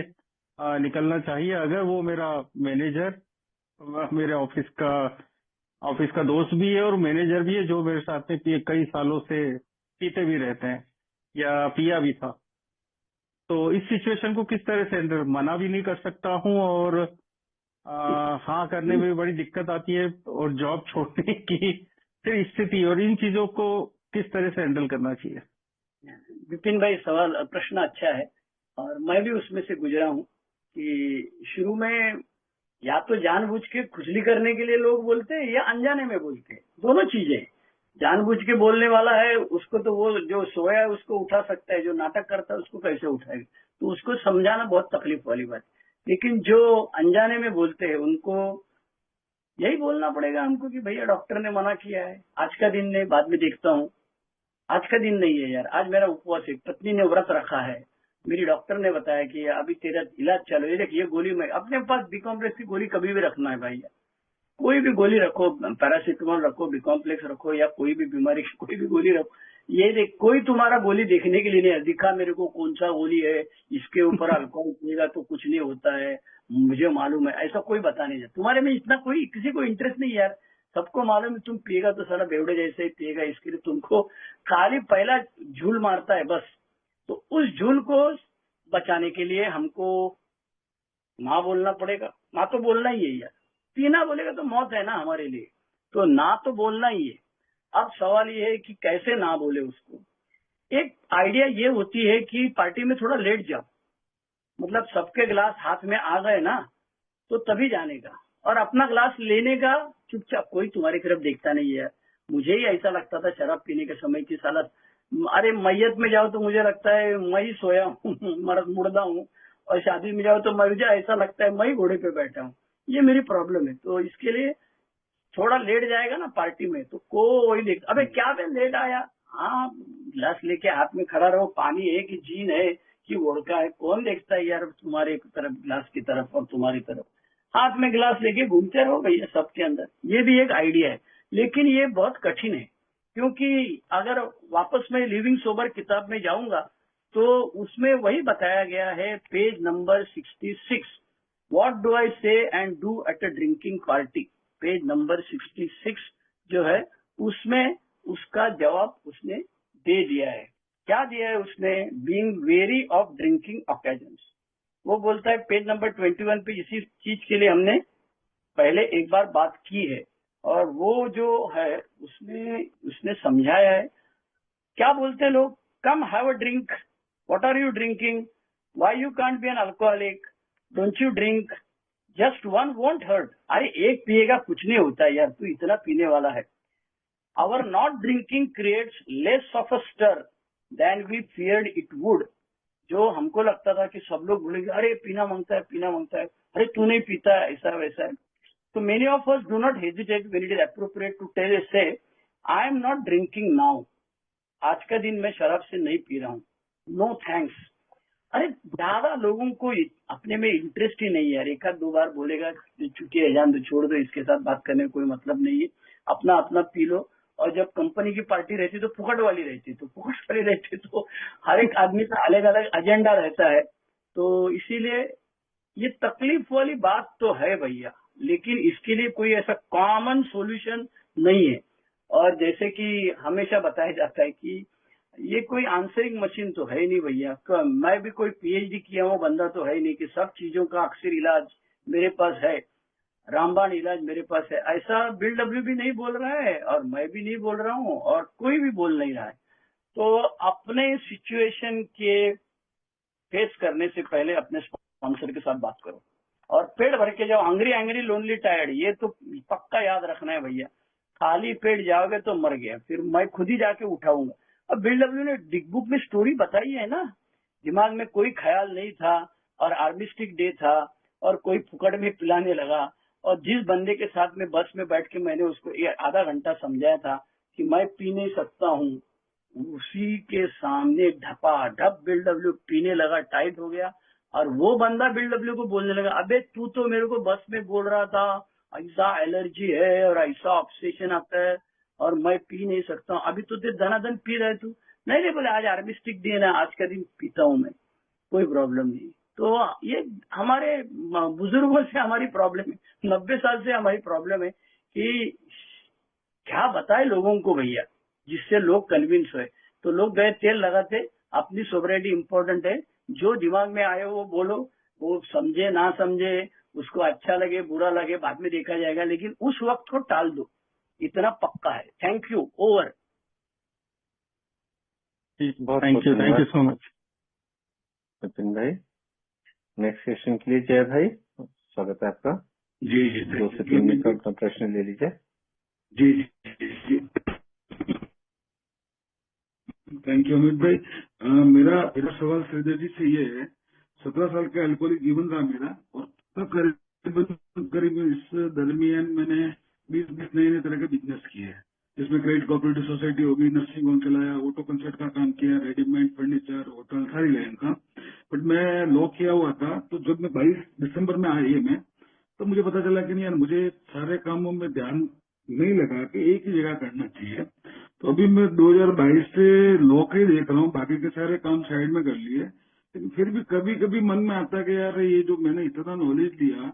[SPEAKER 3] निकलना चाहिए? अगर वो मेरा मैनेजर मेरे ऑफिस का दोस्त भी है और मैनेजर भी है जो मेरे साथ में कई सालों से पीते भी रहते हैं या पिया भी था, तो इस सिचुएशन को किस तरह से हैंडल? मना भी नहीं कर सकता हूँ और हाँ करने में भी बड़ी दिक्कत आती है, और जॉब छोड़ने की फिर स्थिति, और इन चीजों को किस तरह से हैंडल करना चाहिए?
[SPEAKER 2] विपिन भाई, प्रश्न अच्छा है और मैं भी उसमें से गुजरा हूँ कि शुरू में या तो जानबूझ के खुजली करने के लिए लोग बोलते हैं या अनजाने में बोलते हैं, दोनों चीजें। जानबूझ के बोलने वाला है उसको तो वो जो सोया है उसको उठा सकता है, जो नाटक करता है उसको कैसे उठाएगा, तो उसको समझाना बहुत तकलीफ वाली बात। लेकिन जो अनजाने में बोलते हैं उनको यही बोलना पड़ेगा हमको कि भैया डॉक्टर ने मना किया है, आज का दिन नहीं, बाद में देखता हूँ। आज का दिन नहीं है यार, आज मेरा उपवास है, पत्नी ने व्रत रखा है, मेरी डॉक्टर ने बताया कि अभी तेरा इलाज चालू है, देख ये गोली में अपने पास बी कॉम्प्लेक्स की गोली कभी भी रखना है भाई। कोई भी गोली रखो, पैरासिटामोल रखो, बी कॉम्प्लेक्स रखो, या कोई भी बीमारी की कोई भी गोली रखो। ये देख, कोई तुम्हारा गोली देखने के लिए नहीं है, दिखा मेरे को कौन सा गोली है, इसके ऊपर अल्कोहल पिएगा तो कुछ नहीं होता है, मुझे मालूम है, ऐसा कोई बता नहीं जाता। तुम्हारे में इतना कोई किसी को इंटरेस्ट नहीं यार, सबको मालूम है तुम पिएगा तो साला बेवड़े जैसे ही पिएगा, इसके लिए तुमको खाली पहला झूल मारता है बस। तो उस झूल को बचाने के लिए हमको ना बोलना पड़ेगा, ना तो बोलना ही है यार। पीना बोलेगा तो मौत है ना हमारे लिए, तो ना तो बोलना ही है। अब सवाल ये है कि कैसे ना बोले उसको। एक आइडिया ये होती है कि पार्टी में थोड़ा लेट जाओ, मतलब सबके गिलास हाथ में आ गए ना तो तभी जाने का, और अपना गिलास लेने का चुपचाप, कोई तुम्हारी तरफ देखता नहीं है। मुझे ही ऐसा लगता था शराब पीने के समय की साला, अरे मैयत में जाओ तो मुझे लगता है मैं ही सोया हूँ मुर्दा हूँ, और शादी में जाओ तो मुझे ऐसा लगता है मैं ही घोड़े पे बैठा हूँ। ये मेरी प्रॉब्लम है। तो इसके लिए थोड़ा लेट जाएगा ना पार्टी में तो कोई देख, अबे क्या बे लेट आया, हाँ गिलास लेके हाथ में खड़ा रहो, पानी है कि जीन है कि वोडका है, कौन देखता है यार तुम्हारे तरफ गिलास की तरफ और तुम्हारी तरफ। हाथ में गिलास लेके घूमते रहो भैया सबके अंदर। ये भी एक आइडिया है, लेकिन ये बहुत कठिन है, क्योंकि अगर वापस मैं लिविंग सोबर किताब में जाऊंगा तो उसमें वही बताया गया है, page number 66, what do I say and do at a drinking party, page number 66 जो है उसमें उसका जवाब उसने दे दिया है। क्या दिया है उसने? Being very of drinking occasions. वो बोलता है पेज नंबर 21 पे, इसी चीज के लिए हमने पहले एक बार बात की है, और वो जो है उसने समझाया है। क्या बोलते हैं लोग? Come have a drink, what are you drinking, why you can't be an alcoholic, don't you drink, just one won't hurt. अरे एक पिएगा कुछ नहीं होता यार, तू इतना पीने वाला है। Our not drinking creates less of a stir than we feared it would. जो हमको लगता था कि सब लोग बोलेंगे अरे पीना मांगता है, पीना मांगता है, अरे तू नहीं पीता है, ऐसा वैसा है। तो many of us do not hesitate when it is appropriate to tell say I am not drinking now, आज का दिन मैं शराब से नहीं पी रहा हूँ, नो थैंक्स। अरे ज्यादा लोगों को अपने में इंटरेस्ट ही नहीं है यार, एक आध दो बार बोलेगा छुट्टी है, जान दो, छोड़ दो, इसके साथ बात करने में कोई मतलब नहीं है, अपना अपना पी लो। और जब कंपनी की पार्टी रहती तो फुकट वाली रहती, तो फुकट वाली रहती तो हर एक आदमी का अलग अलग एजेंडा रहता है। तो इसीलिए ये तकलीफ वाली बात तो है भैया, लेकिन इसके लिए कोई ऐसा कॉमन सॉल्यूशन नहीं है। और जैसे कि हमेशा बताया जाता है कि ये कोई आंसरिंग मशीन तो है ही नहीं भैया, मैं भी कोई पीएचडी किया हुआ बंदा तो है ही नहीं कि सब चीजों का अक्सर इलाज मेरे पास है, रामबाण इलाज मेरे पास है। ऐसा बिल डब्ल्यू भी नहीं बोल रहा है और मैं भी नहीं बोल रहा हूँ और कोई भी बोल नहीं रहा है। तो अपने सिचुएशन के फेस करने से पहले अपने स्पॉन्सर के साथ बात करो और पेट भर के जाओ। हंग्री एंग्री लोनली टायर्ड, ये तो पक्का याद रखना है भैया। खाली पेट जाओगे तो मर गया, फिर मैं खुद ही जाके उठाऊंगा। अब बिल डब्ल्यू ने डिक बुक में स्टोरी बताई है ना, दिमाग में कोई ख्याल नहीं था और आर्मिस्टिक डे था और कोई फुकड़ में पिलाने लगा। और जिस बंदे के साथ में बस में बैठ के मैंने उसको आधा घंटा समझाया था कि मैं पी नहीं सकता हूँ, उसी के सामने ढपा ढप बिल डब्ल्यू पीने लगा, टाइट हो गया और वो बंदा BW को बोलने लगा, अबे तू तो मेरे को बस में बोल रहा था ऐसा एलर्जी है और ऐसा ऑब्सेशन आता है और मैं पी नहीं सकता हूँ, अभी तो धनाधन पी रहे तू। नहीं नहीं, बोले आज आर्मिस्टिक डे ना, आज का दिन पीता हूँ मैं, कोई प्रॉब्लम नहीं। तो ये हमारे बुजुर्गों से हमारी प्रॉब्लम है, 90 साल से हमारी प्रॉब्लम है कि क्या बताए लोगों को भैया, जिससे लोग कन्विंस हुए। तो लोग गए तेल लगाते, अपनी सोबरिटी इंपॉर्टेंट है, जो दिमाग में आए वो बोलो, वो समझे ना समझे, उसको अच्छा लगे बुरा लगे बाद में देखा जाएगा, लेकिन उस वक्त को टाल दो, इतना पक्का है। Thank you, over.
[SPEAKER 1] बहुत
[SPEAKER 3] थैंक यू
[SPEAKER 1] धन्यवाद
[SPEAKER 3] सो मच।
[SPEAKER 1] विपिन भाई। नेक्स्ट क्वेश्चन के लिए जय भाई, स्वागत है आपका।
[SPEAKER 4] जी जी
[SPEAKER 1] 2 से 3 मिनट का अपना प्रश्न ले लीजिए।
[SPEAKER 4] जी जी। थैंक यू अमित भाई। मेरा सवाल श्रीधर जी से ये है, 17 साल का अल्कोहलिक जीवन रहा मेरा, और करीब इस दरमियान मैंने 20 नए तरह के बिजनेस किए हैं, जिसमें क्रेडिट कोऑपरेटिव सोसाइटी होगी, नर्सिंग होम चलाया, ऑटो कंसल्ट का काम किया, रेडीमेड फर्नीचर, होटल, सारी लाइन का। बट मैं लॉ किया हुआ था, तो जब मैं 22 दिसंबर में आई मैं, तो मुझे पता चला कि नहीं यार, मुझे सारे कामों में ध्यान नहीं लगा कि एक ही जगह करना चाहिए। तो अभी मैं 2022 से लॉ के ही देख रहा हूँ, बाकी के सारे काम साइड में कर लिए, लेकिन फिर भी कभी कभी मन में आता है कि यार ये जो मैंने इतना नॉलेज लिया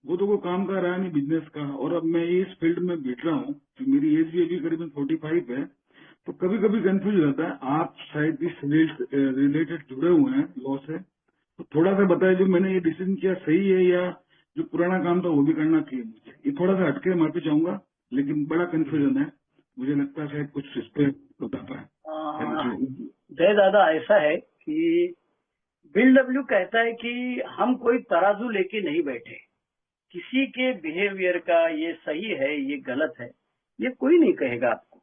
[SPEAKER 4] वो तो कोई काम का रहा नहीं बिजनेस का, और अब मैं इस फील्ड में बैठ रहा हूँ, तो मेरी एज भी अभी करीबन 45 है। तो कभी कभी कंफ्यूज रहता है। आप शायद इस रिलेटेड जुड़े हुए हैं लॉ से, तो थोड़ा सा बताइए जो मैंने ये डिसीजन किया सही है, या जो पुराना काम था वो भी करना चाहिए मुझे। ये थोड़ा सा हटके माफी चाहूंगा, लेकिन बड़ा कंफ्यूजन है, मुझे लगता है शायद कुछ इस पे बता पाए। Thank you.
[SPEAKER 2] जय दादा, ऐसा है कि BW कहता है कि हम कोई तराजू लेके नहीं बैठे, किसी के बिहेवियर का ये सही है ये गलत है ये कोई नहीं कहेगा आपको।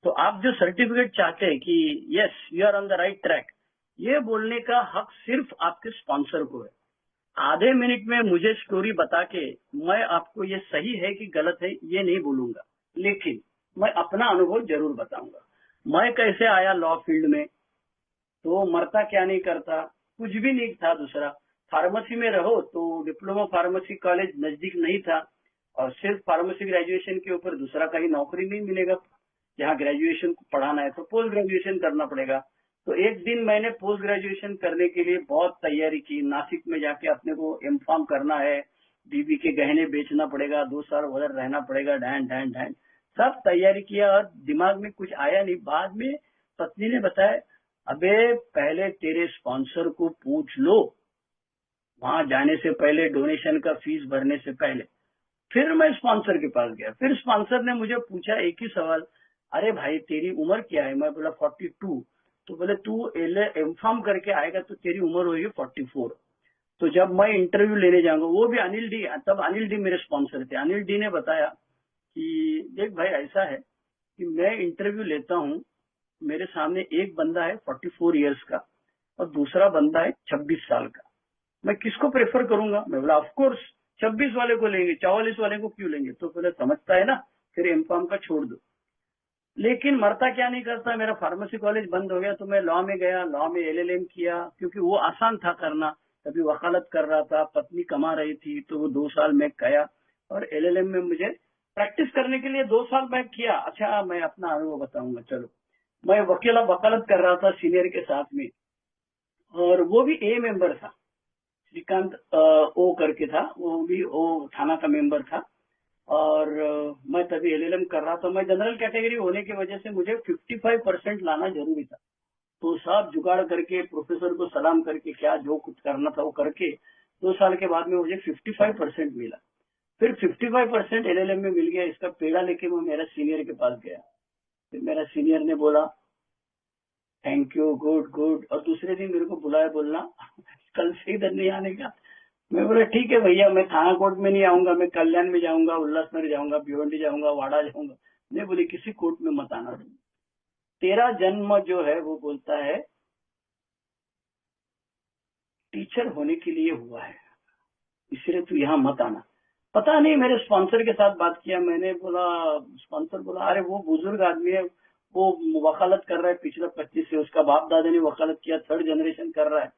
[SPEAKER 2] तो आप जो सर्टिफिकेट चाहते हैं कि yes you are on the right track, ये बोलने का हक सिर्फ आपके स्पॉन्सर को है। आधे मिनट में मुझे स्टोरी बता के मैं आपको ये सही है कि गलत है ये नहीं बोलूंगा, लेकिन मैं अपना अनुभव जरूर बताऊंगा। मैं कैसे आया लॉ फील्ड में, तो मरता क्या नहीं करता, कुछ भी नहीं था। दूसरा, फार्मेसी में रहो तो डिप्लोमा फार्मेसी कॉलेज नजदीक नहीं था, और सिर्फ फार्मेसी ग्रेजुएशन के ऊपर दूसरा कहीं नौकरी नहीं मिलेगा। जहाँ ग्रेजुएशन को पढ़ाना है तो पोस्ट ग्रेजुएशन करना पड़ेगा। तो एक दिन मैंने पोस्ट ग्रेजुएशन करने के लिए बहुत तैयारी की, नासिक में जाके अपने को एमफार्म करना है, बीबी के गहने बेचना पड़ेगा, 2 साल उधर रहना पड़ेगा, ढैंड ढैंड ढैंड सब तैयारी किया, और दिमाग में कुछ आया नहीं। बाद में पत्नी ने बताया, अबे पहले तेरे स्पॉन्सर को पूछ लो, वहां जाने से पहले, डोनेशन का फीस भरने से पहले। फिर मैं स्पॉन्सर के पास गया, फिर स्पॉन्सर ने मुझे पूछा एक ही सवाल, अरे भाई तेरी उम्र क्या है? मैं बोला 42। तो बोले तू एमफार्म करके आएगा तो तेरी उम्र होगी 44। तो जब मैं इंटरव्यू लेने जाऊंगा, वो भी अनिल डी, तब अनिल डी मेरे स्पॉन्सर थे, अनिल डी ने बताया कि देख भाई ऐसा है कि मैं इंटरव्यू लेता हूँ, मेरे सामने एक बंदा है 44 इयर्स का और दूसरा बंदा है 26 साल का, मैं किसको प्रेफर करूंगा? मैं बोला ऑफकोर्स 26 वाले को लेंगे, 44 वाले को क्यों लेंगे? तो बोले समझता है ना, फिर एमफार्म का छोड़ दो। लेकिन मरता क्या नहीं करता, मेरा फार्मेसी कॉलेज बंद हो गया तो मैं लॉ में गया, लॉ में LLM किया, क्योंकि वो आसान था करना। तभी वकालत कर रहा था, पत्नी कमा रही थी, तो वो 2 साल में गया, और LLM में मुझे प्रैक्टिस करने के लिए 2 साल मैं किया। अच्छा, मैं अपना अनुभव बताऊंगा। चलो, मैं वकालत कर रहा था सीनियर के साथ में, और वो भी A मेंबर था, श्रीकांत ओ करके था, वो भी ओ थाना का मेंबर था, और मैं तभी LLM कर रहा था। मैं जनरल कैटेगरी होने की वजह से मुझे 55% लाना जरूरी था। तो सब जुगाड़ करके, प्रोफेसर को सलाम करके, क्या जो कुछ करना था वो करके, 2 साल के बाद में मुझे 55% मिला। फिर 55% LLM में मिल गया। इसका पेड़ा लेके मैं मेरा सीनियर के पास गया। फिर मेरा सीनियर ने बोला थैंक यू, गुड गुड, और दूसरे दिन मेरे को बुलाया, बोलना कल से इधर नहीं आने का। मैं बोला ठीक है भैया, मैं थाना कोर्ट में नहीं आऊंगा, मैं कल्याण में जाऊंगा, उल्लासनगर जाऊंगा, भिवंडी जाऊंगा, वाड़ा जाऊंगा। नहीं, बोले किसी कोर्ट में मत आना। तेरा जन्म जो है वो बोलता है टीचर होने के लिए हुआ है, इसलिए तू यहाँ मत आना। पता नहीं, मेरे स्पॉन्सर के साथ बात किया मैंने, बोला स्पॉन्सर बोला अरे वो बुजुर्ग आदमी है, वो वकालत कर रहा है पिछले 25 से, उसका बाप दादा ने वकालत किया, 3rd जनरेशन कर रहा है।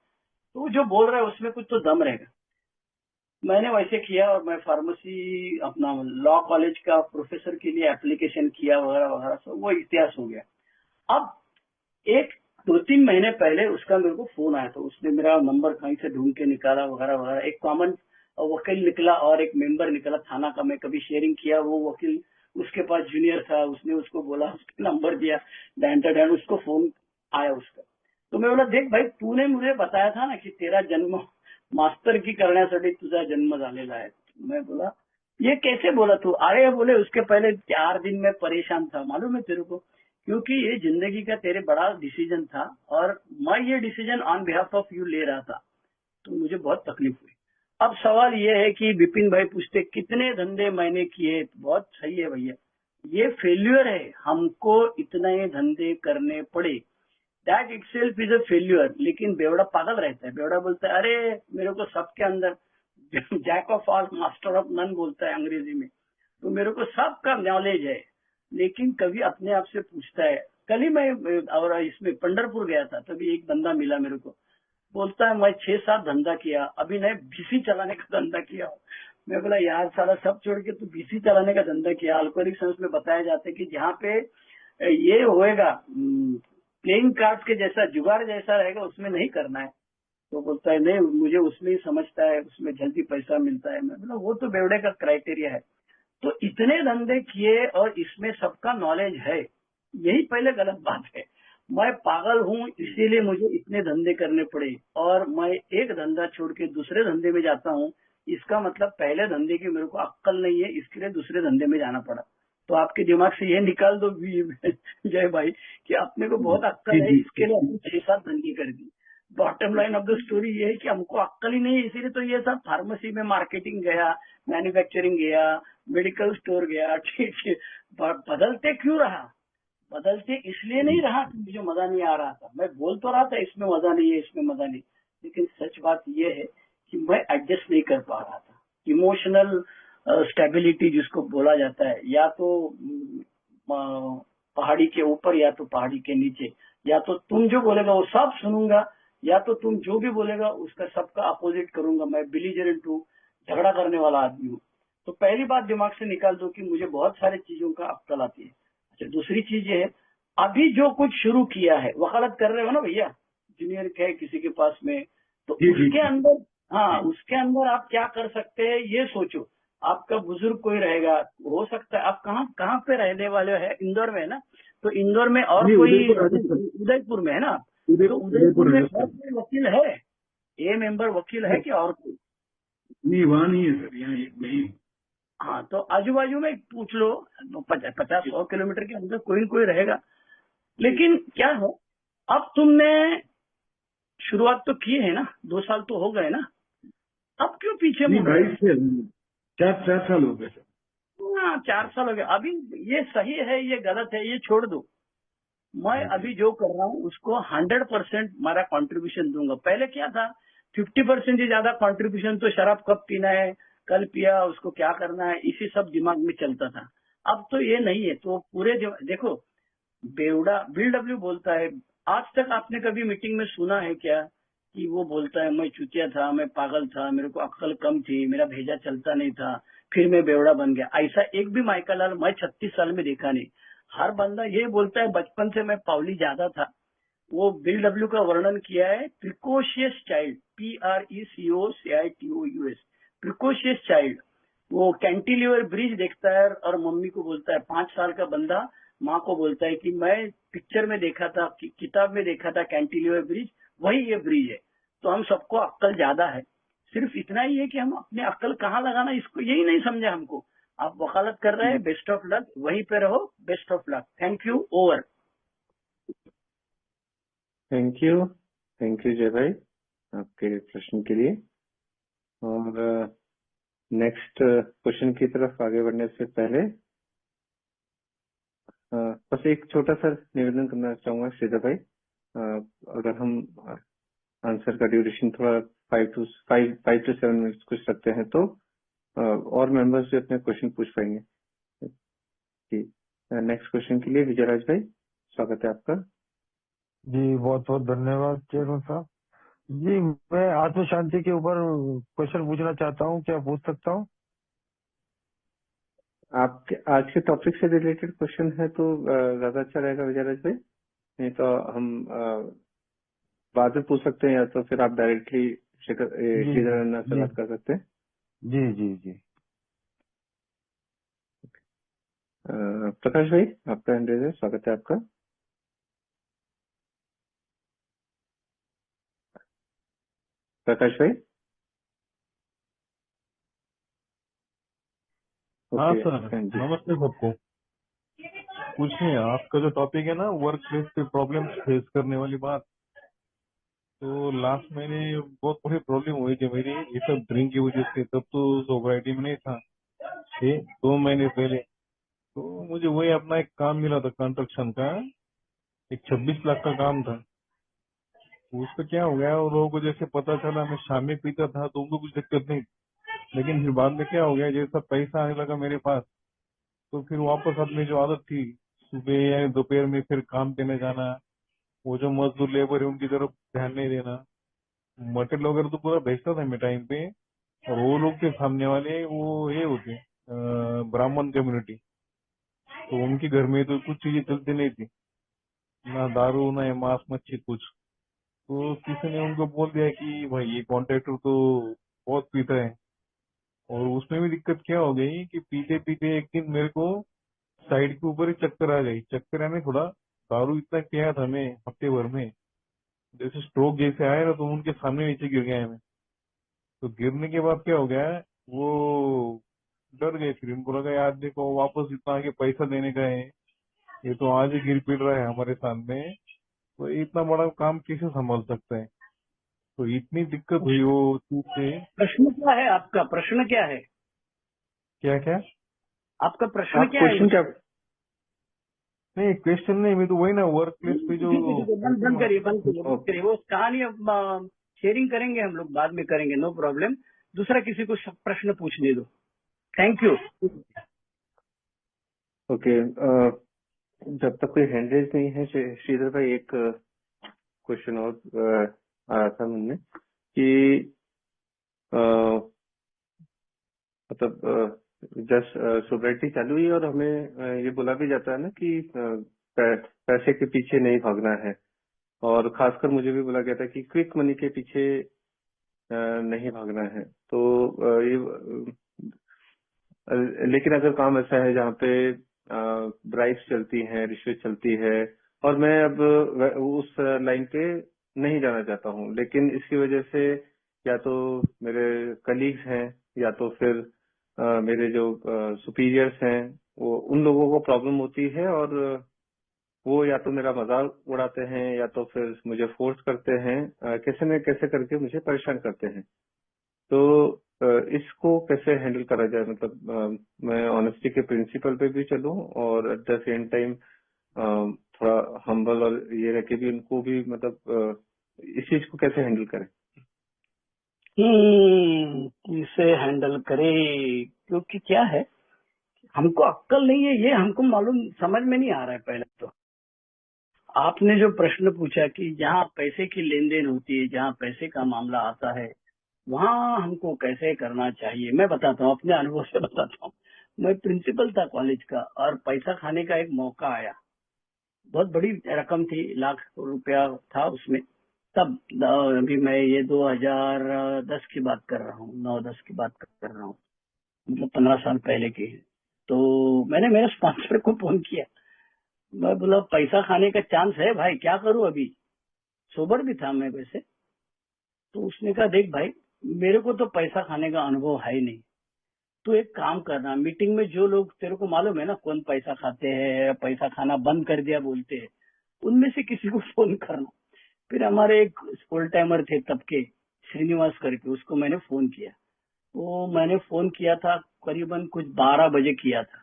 [SPEAKER 2] तो जो बोल रहा है उसमें कुछ तो दम रहेगा। मैंने वैसे किया और मैं फार्मेसी अपना लॉ कॉलेज का प्रोफेसर के लिए एप्लीकेशन किया वगैरह वगैरह, सब वो इतिहास हो गया। अब एक 2-3 महीने पहले उसका मेरे को फोन आया, तो उसने मेरा नंबर कहीं से ढूंढ के निकाला वगैरह वगैरह। एक कॉमन वकील निकला और एक मेंबर निकला थाना का, मैं कभी शेयरिंग किया, वो वकील उसके पास जूनियर था, उसने उसको बोला, उसके नंबर दिया, डैन उसको फोन आया उसका। तो मैं बोला, देख भाई, तूने मुझे बताया था ना की तेरा जन्म मास्टर की करण्यासाठी तुझा जन्म झालेला आहे। मैं बोला, ये कैसे बोला तू? अरे बोले, उसके पहले 4 दिन में परेशान था, मालूम है तेरे को, क्योंकि ये जिंदगी का तेरे बड़ा डिसीजन था और मैं ये decision on behalf of you ले रहा था, तो मुझे बहुत तकलीफ हुई। अब सवाल ये है कि विपिन भाई पूछते कितने धंधे मैंने किए, बहुत सही है भैया, ये फेल्यूर है, हमको इतने धंधे करने पड़े, that itself is a failure. लेकिन बेवड़ा पागल रहता है, बेवड़ा बोलता है अरे मेरे को सबके अंदर jack of all master of none बोलता है अंग्रेजी में, तो मेरे को सबका नॉलेज है, लेकिन कभी अपने आप से पूछता है। कल ही मैं और इसमें पंढरपुर गया था, तभी एक बंदा मिला मेरे को, बोलता है मैं 6-7 धंधा किया, अभी नहीं बीसी चलाने का धंधा किया। मैं बोला यार साला सब छोड़ के तू बीसी चलाने का धंधा किया। अल्कोहलिक साइंस में बताया जाता है कि जहाँ पे ये होएगा प्लेइंग कार्ड्स के जैसा, जुगाड़ जैसा रहेगा, उसमें नहीं करना है। तो बोलता है नहीं, मुझे उसमें ही समझता है, उसमें जल्दी पैसा मिलता है। मैं बोला वो तो बेवड़े का क्राइटेरिया है। तो इतने धंधे किए और इसमें सबका नॉलेज है, यही पहले गलत बात है। मैं पागल हूँ इसीलिए मुझे इतने धंधे करने पड़े, और मैं एक धंधा छोड़ के दूसरे धंधे में जाता हूँ, इसका मतलब पहले धंधे की मेरे को अक्कल नहीं है, इसके लिए दूसरे धंधे में जाना पड़ा। तो आपके दिमाग से ये निकाल दो जय भाई कि अपने को बहुत अक्कल है, इसके लिए हमने 6-7 धंधे कर दी। Bottom line of the story ये है कि हमको अक्कल ही नहीं है, इसीलिए तो ये सब फार्मेसी में मार्केटिंग गया, मैन्युफैक्चरिंग गया, मेडिकल स्टोर गया, ठीक है। बदलते क्यों रहा? बदलते इसलिए नहीं रहा कि मुझे मजा नहीं आ रहा था, मैं बोल तो रहा था इसमें मजा नहीं है, इसमें मजा नहीं, लेकिन सच बात यह है कि मैं एडजस्ट नहीं कर पा रहा था। इमोशनल स्टेबिलिटी जिसको बोला जाता है, या तो पहाड़ी के ऊपर या तो पहाड़ी के नीचे, या तो तुम जो बोलेगा वो सब सुनूंगा, या तो तुम जो भी बोलेगा उसका सबका अपोजिट करूंगा। मैं बिलीजरेंट हूँ, झगड़ा करने वाला आदमी हूँ। तो पहली बात दिमाग से निकाल दो कि मुझे बहुत सारी चीजों का अक्कल आती है। अच्छा, दूसरी चीज ये है, अभी जो कुछ शुरू किया है, वकालत कर रहे हो ना भैया, जूनियर है किसी के पास में, तो उसके अंदर, हाँ, उसके अंदर आप क्या कर सकते हैं ये सोचो। आपका बुजुर्ग कोई रहेगा, हो सकता है आप कहाँ पे रहने वाले हैं, इंदौर में है ना, तो इंदौर में और कोई, उदयपुर में है ना, तो उदयपुर में और कोई वकील है, ए मेंबर वकील है कि और कोई?
[SPEAKER 4] नहीं, वहाँ नहीं है सर, यहाँ एक नहीं।
[SPEAKER 2] हाँ, तो आजू बाजू में पूछ लो, 50-100 किलोमीटर के अंदर कोई न कोई रहेगा। लेकिन क्या है, अब तुमने शुरुआत तो की है ना, 2 साल तो हो गए ना, अब क्यों पीछे मुड़ रहे हो?
[SPEAKER 4] 22 से 4 साल हो गए सर।
[SPEAKER 2] हाँ, 4 साल हो गए। अभी ये सही है, ये गलत है, ये छोड़ दो। मैं अभी जो कर रहा हूँ उसको 100% मेरा कंट्रीब्यूशन दूंगा। पहले क्या था, 50% से ज्यादा कंट्रीब्यूशन तो शराब कब पीना है, कल पिया उसको क्या करना है, इसी सब दिमाग में चलता था। अब तो ये नहीं है, तो पूरे देखो, बेवड़ा बिल डब्ल्यू बोलता है, आज तक आपने कभी मीटिंग में सुना है क्या कि वो बोलता है मैं चुतिया था, मैं पागल था, मेरे को अक्ल कम थी, मेरा भेजा चलता नहीं था, फिर मैं बेवड़ा बन गया? ऐसा एक भी माइका लाल मैं 36 साल में देखा नहीं। हर बंदा ये बोलता है बचपन से मैं पावली ज्यादा था। वो बिल डब्ल्यू का वर्णन किया है, precocious child, PRECOCITOUS, precocious child. वो कैंटिलीवर ब्रिज देखता है और मम्मी को बोलता है, 5 साल का बंदा माँ को बोलता है कि मैं पिक्चर में देखा था, किताब में देखा था कैंटिलीवर ब्रिज, वही ये ब्रिज है। तो हम सबको अक्ल ज्यादा है, सिर्फ इतना ही है कि हम अपने अक्ल कहाँ लगाना, इसको यही नहीं समझा हमको। आप वकालत कर रहे हैं, बेस्ट ऑफ लक, वहीं पे रहो, best of luck, thank you, over.
[SPEAKER 1] Thank you जय भाई आपके प्रश्न के लिए। और नेक्स्ट क्वेश्चन की तरफ आगे बढ़ने से पहले बस एक छोटा सा निवेदन करना चाहूंगा श्रीधर भाई, अगर हम आंसर का ड्यूरेशन थोड़ा 5 to 7 मिनट्स कुछ रखते हैं तो और मेंबर्स भी अपने क्वेश्चन पूछ पाएंगे। नेक्स्ट क्वेश्चन के लिए विजयराज भाई, स्वागत है आपका।
[SPEAKER 5] जी बहुत बहुत धन्यवाद चेयरमैन साहब।
[SPEAKER 3] जी, मैं आत्म शांति के ऊपर क्वेश्चन पूछना चाहता हूँ, क्या पूछ सकता हूँ?
[SPEAKER 1] आपके आज के टॉपिक से रिलेटेड क्वेश्चन है तो ज्यादा अच्छा रहेगा विजयराज भाई। नहीं तो हम बाद में पूछ सकते हैं, या तो फिर आप डायरेक्टली
[SPEAKER 3] जी
[SPEAKER 1] श्रीधर अन्ना से
[SPEAKER 3] जी
[SPEAKER 1] बात कर सकते हैं।
[SPEAKER 3] जी जी जी।
[SPEAKER 1] प्रकाश भाई, आपका हैंड रेज है, स्वागत है आपका। प्रकाश भाई।
[SPEAKER 5] हाँ
[SPEAKER 1] ओके,
[SPEAKER 5] सर,
[SPEAKER 1] हाँ जी।
[SPEAKER 5] नमस्ते सबको। कुछ नहीं, आपका जो टॉपिक है ना, वर्क प्लेस पे प्रॉब्लम फेस करने वाली बात, तो लास्ट महीने बहुत बड़ी प्रॉब्लम हुई थी मेरी ये सब ड्रिंक की वजह से। तब तो सोब्राइटी में नहीं था, ये 2 महीने पहले। तो मुझे वही अपना एक काम मिला था कंस्ट्रक्शन का, एक 26 लाख का काम था। तो उसका क्या हो गया, उन लोगों को जैसे पता चला मैं शाम में पीता था तो उनको कुछ दिक्कत नहीं, लेकिन फिर बाद में क्या हो गया, जैसा पैसा आने लगा मेरे पास, तो फिर वापस अपनी जो आदत थी, सुबह या दोपहर में फिर काम करने जाना, वो जो मजदूर लेबर है उनकी तरफ ध्यान नहीं देना। मटेरियल वगैरह तो पूरा भेजता था मैं टाइम पे, और वो लोग के सामने वाले वो ये होते ब्राह्मण कम्युनिटी, तो उनके घर में तो कुछ चीजें चलती नहीं थी, ना दारू ना ये मांस मच्छी कुछ। तो किसी ने उनको बोल दिया कि भाई ये कॉन्ट्रैक्टर तो बहुत पीता है। और उसमें भी दिक्कत क्या हो गई कि पीते पीते एक दिन मेरे को साइड के ऊपर ही चक्कर आ गई। चक्कर आने थोड़ा, दारू इतना पिया था मैं हफ्ते भर में, जैसे स्ट्रोक जैसे आया ना, तो उनके सामने नीचे गिर गया मैं। तो गिरने के बाद क्या हो गया, वो डर गए। फिर उनको लगा यार देखो वापस इतना आगे पैसा देने का है, ये तो आज ही गिर पड़ रहा है हमारे सामने, तो ये इतना बड़ा काम कैसे संभाल सकता है। तो इतनी दिक्कत हुई वो चीज से।
[SPEAKER 2] प्रश्न क्या है आपका? प्रश्न क्या है?
[SPEAKER 5] क्या क्या?
[SPEAKER 2] आपका प्रश्न
[SPEAKER 1] आप
[SPEAKER 2] क्या है?
[SPEAKER 1] क्वेश्चन क्या?
[SPEAKER 5] नहीं क्वेश्चन नहीं, मैं तो वही ना वर्क प्लेस पे जो
[SPEAKER 2] ठीक है, बंद बंद
[SPEAKER 5] प्रॉब्लम
[SPEAKER 2] करिए,
[SPEAKER 5] आती
[SPEAKER 2] बंद करिए, बंद करिए। वो कहानी अब शेयरिंग करेंगे हम लोग, बाद में करेंगे, नो प्रॉब्लम। दूसरा किसी को प्रश्न पूछने दो। Thank you.
[SPEAKER 1] ओके, जब तक कोई हैंड रेज नहीं है, श्रीधर भाई, एक क्वेश्चन और आ रहा था मन में कि अ, मतलब जस्ट सोसाइटी चालू हुई और हमें ये बोला भी जाता है ना कि पैसे के पीछे नहीं भागना है, और खासकर मुझे भी बोला गया था कि क्विक मनी के पीछे नहीं भागना है। तो लेकिन अगर काम ऐसा है जहाँ पे ब्राइब्स चलती हैं, रिश्वत चलती है, और मैं अब उस लाइन पे नहीं जाना चाहता हूँ, लेकिन इसकी वजह से या तो मेरे कलीग्स हैं, या तो फिर मेरे जो सुपीरियर्स हैं, वो उन लोगों को प्रॉब्लम होती है, और वो या तो मेरा मजाक उड़ाते हैं, या तो फिर मुझे फोर्स करते हैं, कैसे न कैसे करके मुझे परेशान करते हैं। तो इसको कैसे हैंडल करा जाए? मतलब मैं ऑनेस्टी के प्रिंसिपल पे भी चलूं, और एट द सेम टाइम थोड़ा हम्बल और ये रह के भी उनको भी, मतलब इस चीज को कैसे हैंडल करें?
[SPEAKER 2] किसे हैंडल करे? क्योंकि क्या है, हमको अक्कल नहीं है, ये हमको मालूम समझ में नहीं आ रहा है। पहले तो आपने जो प्रश्न पूछा कि जहाँ पैसे की लेन देन होती है, जहाँ पैसे का मामला आता है, वहाँ हमको कैसे करना चाहिए, मैं बताता हूँ, अपने अनुभव से बताता हूँ। मैं प्रिंसिपल था कॉलेज का, और पैसा खाने का एक मौका आया। बहुत बड़ी रकम थी, लाख रुपया था उसमें। तब अभी मैं ये 2010 की बात कर रहा हूँ, 9-10 की बात कर रहा हूँ, मतलब 15 साल पहले की है। तो मैंने मेरे स्पॉन्सर को फोन किया। मैं बोला पैसा खाने का चांस है भाई, क्या करूं अभी? सोबर भी था मैं वैसे। तो उसने कहा देख भाई, मेरे को तो पैसा खाने का अनुभव है ही नहीं। तो एक काम करना, मीटिंग में जो लोग तेरे को मालूम है ना कौन पैसा खाते हैं, पैसा खाना बंद कर दिया बोलते हैं, उनमें से किसी को फोन करना। फिर हमारे एक फुल टाइमर थे तब के, श्रीनिवास करके, उसको मैंने फोन किया। तो मैंने फोन किया था करीबन कुछ 12 बजे किया था।